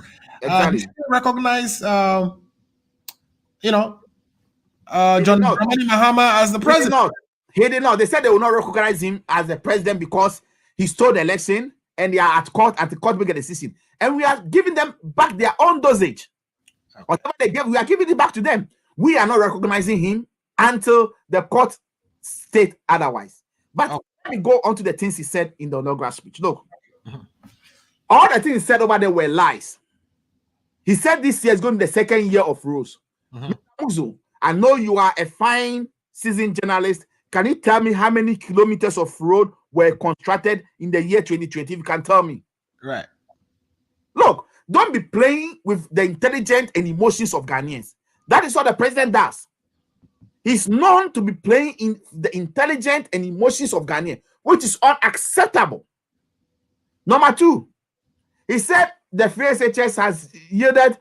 he recognized John Mahama as the president. He did not. They said they will not recognize him as the president because he stole the election and they are at court and the court make a decision. And we are giving them back their own dosage. Whatever they give, we are giving it back to them. We are not recognizing him until the court state otherwise. But let me go on to the things he said in the inaugural speech. Look, all the things he said over there were lies. He said this year is going to be the second year of rules. I know you are a fine seasoned journalist. Can you tell me how many kilometers of road were constructed in the year 2020? If you can tell me. Right. Look, don't be playing with the intelligence and emotions of Ghanaians. That is what the president does. He's known to be playing in the intelligence and emotions of Ghanaians, which is unacceptable. Number two, he said the free SHS has yielded,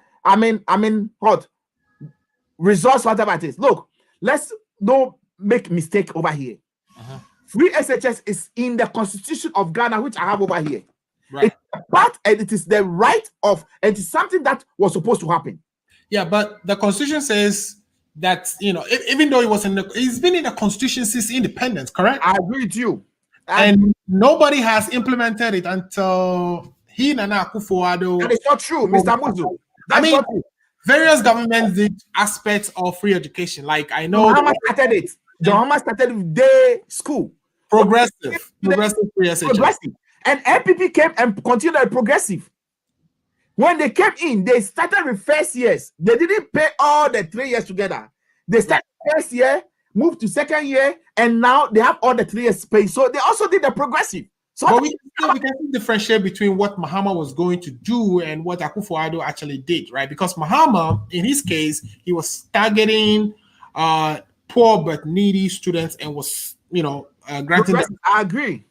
results, whatever it is. Look, let's not make mistake over here. Free SHS is in the constitution of Ghana, which I have over here. Right. It's a part and it is the right of, and it is something that was supposed to happen. Yeah, but the constitution says that, even though he's been in the constitution since independence, correct? I agree with you. And nobody has implemented it until Nana Akufo-Addo. That is not true, Mr. Muzu. Various governments did aspects of free education. Like I know John Mahama started it. John Mahama started with day school. Progressive free education. And NPP came and continued progressive. When they came in, they started with first years. They didn't pay all the 3 years together. They started first year, moved to second year, and now they have all the 3 years paid. So they also did the progressive. So but we can differentiate between what Mahama was going to do and what Akufo-Addo actually did, right? Because Mahama, in his case, he was targeting poor but needy students and was, granting them. I agree.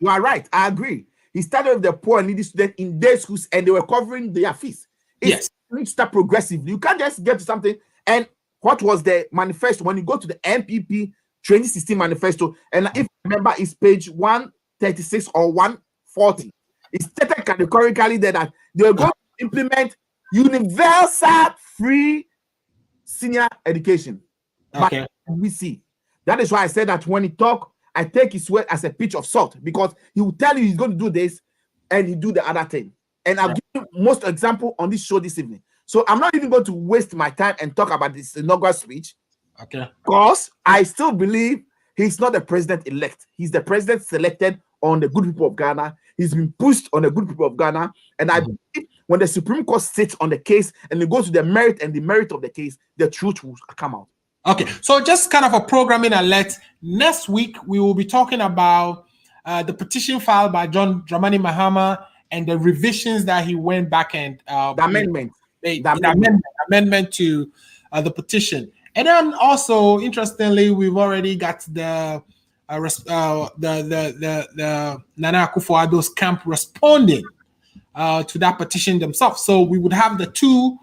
You are right. I agree. He started with the poor and needy students in day schools and they were covering their fees. You need to start progressively. You can't just get to something. And what was the manifesto? When you go to the MPP 2016 manifesto, and if I remember, it's page 136 or 140. It stated categorically that they were going to implement universal free senior education. Okay. But we see. That is why I said that when he talk, I take his word as a pinch of salt, because he will tell you he's going to do this and he do the other thing. And I'll give you most example on this show this evening. So I'm not even going to waste my time and talk about this inaugural speech. Okay. Because I still believe he's not the president-elect. He's the president selected on the good people of Ghana. He's been pushed on the good people of Ghana. And I believe when the Supreme Court sits on the case and it goes to the merit and the merit of the case, the truth will come out. Okay. So just kind of a programming alert. Next week, we will be talking about the petition filed by John Mahama and the revisions that he went back and the amendment. The amendment to the petition. And then also, interestingly, we've already got the Nana Akuffo Addo's camp responding to that petition themselves. So we would have the two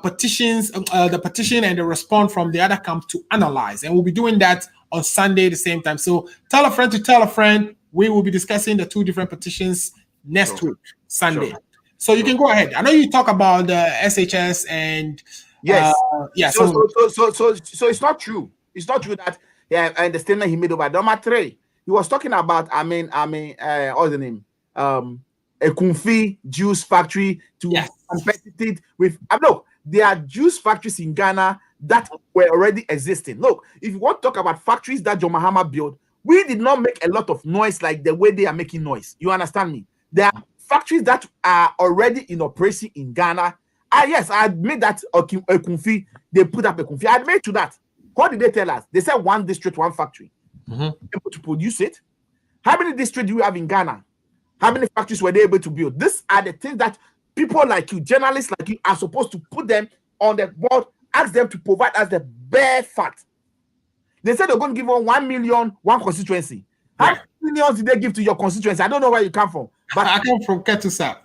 petitions, the petition and the response from the other camp to analyze. And we'll be doing that on Sunday at the same time. So tell a friend to tell a friend. We will be discussing the two different petitions next week, Sunday. So you can go ahead. I know you talk about the SHS and yes. So it's not true. It's not true that and the statement he made over number 3. He was talking about what's the name? A Kumfi juice factory to competitive with look, there are juice factories in Ghana that were already existing. Look, if you want to talk about factories that John Mahama built, we did not make a lot of noise like the way they are making noise. You understand me? There are factories that are already in operation in Ghana. Yes, I admit that Kumfi, they put up a Kumfi. I admit to that. What did they tell us? They said one district, one factory. Able to produce it. How many districts do you have in Ghana? How many factories were they able to build? These are the things that people like you, journalists like you, are supposed to put them on the board, ask them to provide us the bare fact. They said they're going to give 1 million, one constituency. How many millions did they give to your constituency? I don't know where you come from. But I come from Ketusa.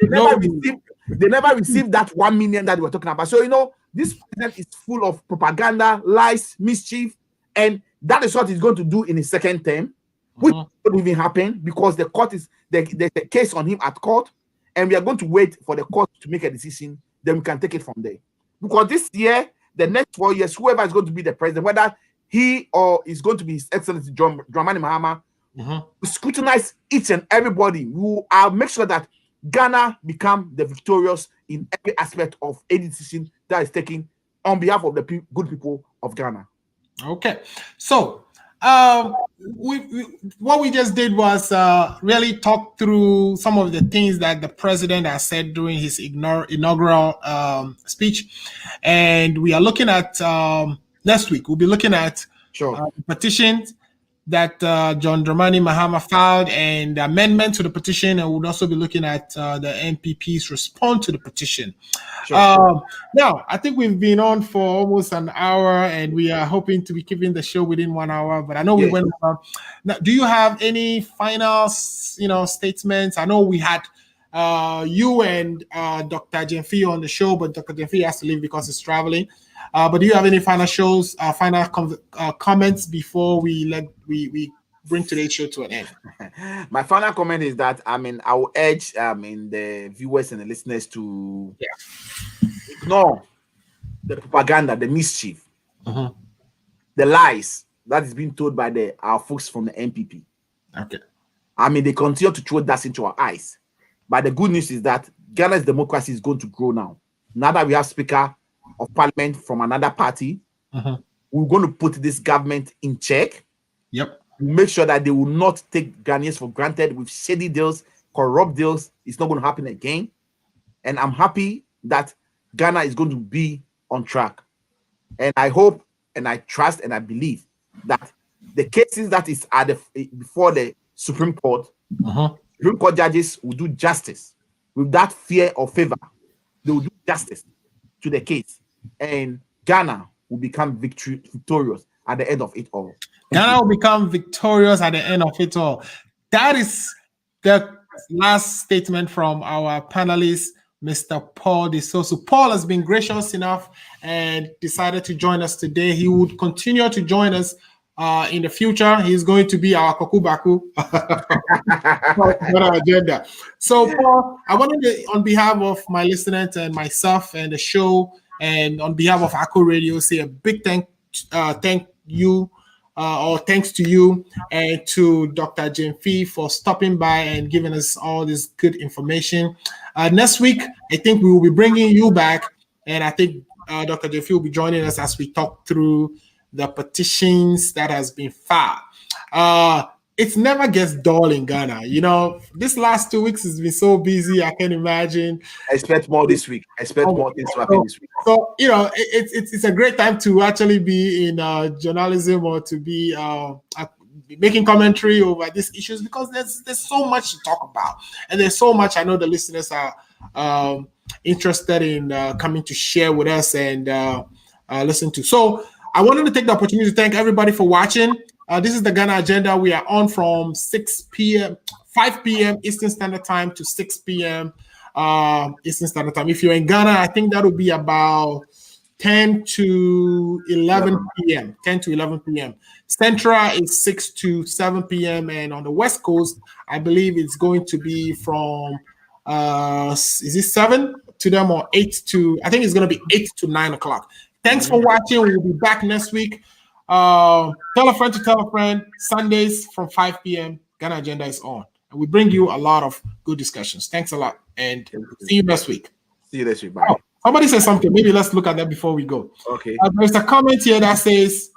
They never received that 1 million that we're talking about. So, this president is full of propaganda, lies, mischief, and that is what he's going to do in his second term, which won't even happen because the court is there's a case on him at court, and we are going to wait for the court to make a decision. Then we can take it from there. Because this year, the next 4 years, whoever is going to be the president, whether he or is going to be His Excellency John Mahama, we scrutinize each and everybody. We will make sure that Ghana become the victorious in every aspect of any decision that is taken on behalf of the good people of Ghana. Okay, so what we just did was really talk through some of the things that the president has said during his inaugural speech, and we are looking at next week. We'll be looking at petitions that John Dramani Mahama filed and the amendment to the petition, and we'll also be looking at the NPP's response to the petition. Now, I think we've been on for almost an hour, and we are hoping to be keeping the show within 1 hour, but I know we went over. Now, do you have any final, statements? I know we had you and Dr. Jenfi on the show, but Dr. Jenfi has to leave because he's traveling. But do you have any final comments before we bring today's show to an end? My final comment is that I will urge the viewers and the listeners to ignore the propaganda, the mischief, the lies that is being told by our folks from the NPP. Okay. They continue to throw that into our eyes. But the good news is that Ghana's democracy is going to grow now. Now that we have Speaker of Parliament from another party, we're going to put this government in check. Make sure that they will not take Ghanaians for granted with shady deals, corrupt deals. It's not going to happen again. And I'm happy that Ghana is going to be on track. And I hope and I trust and I believe that the cases that is before the Supreme Court, Supreme Court judges will do justice with that fear or favor. They will do justice to the case, and Ghana will become victorious at the end of it all. Ghana will become victorious at the end of it all. That is the last statement from our panelist, Mr. Paul Desoso. Paul has been gracious enough and decided to join us today. He would continue to join us in the future. He's going to be our Kokubaku on our agenda. So, Paul, I wanted to, on behalf of my listeners and myself and the show, And on behalf of Akko Radio, say a big thanks to you, and to Dr. Jemfi for stopping by and giving us all this good information. Next week, I think we will be bringing you back, and I think Dr. Jemfi will be joining us as we talk through the petitions that has been filed. It never gets dull in Ghana. This last 2 weeks has been so busy. I can imagine. I expect more this week. I expect more things to happen this week. So, it's a great time to actually be in journalism or to be making commentary over these issues, because there's so much to talk about. And there's so much I know the listeners are interested in coming to share with us and listen to. So I wanted to take the opportunity to thank everybody for watching. This is the Ghana Agenda. We are on from 5 p.m. Eastern Standard Time to 6 p.m. Eastern Standard Time. If you're in Ghana, I think that would be about 10 to 11 p.m. 10 to 11 p.m. Central is 6 to 7 p.m. And on the West Coast, I believe it's going to be from, is it 7 to them or 8 to, I think it's going to be 8 to 9 o'clock. Thanks for watching. We'll be back next week. Tell a friend to tell a friend. Sundays from 5 p.m. Ghana Agenda is on. And we bring you a lot of good discussions. Thanks a lot. And see you next week. See you next week. Bye. Oh, somebody said something. Maybe let's look at that before we go. Okay. There's a comment here that says,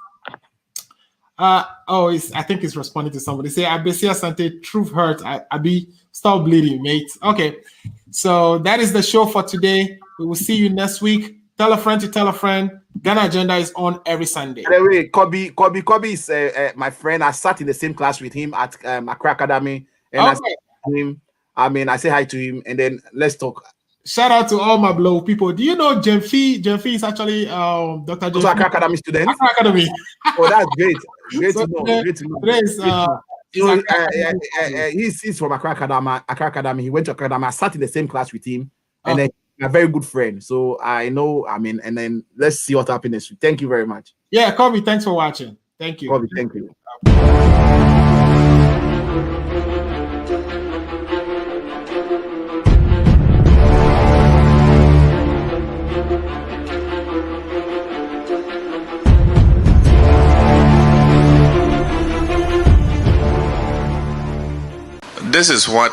I think it's responding to somebody. Say, Abesia Sante, truth hurt. Abi, stop bleeding, mate. Okay. So that is the show for today. We will see you next week. Tell a friend to tell a friend. Ghana Agenda is on every Sunday. By the way, Kobe is my friend. I sat in the same class with him at Accra Academy. And I said to him, I say hi to him, and then let's talk. Shout out to all my blow people. Do you know Jemfi? Jemfi is actually Dr. Jemfi. Accra Academy student. Accra Academy. Oh, that's great. Great to know. Great to know. He's from Accra Academy. He went to Accra Academy. I sat in the same class with him, and then a very good friend. So I know, and then let's see what happens next week. Thank you very much. Yeah, Kobe, thanks for watching. Thank you. Kobe, thank you. This is what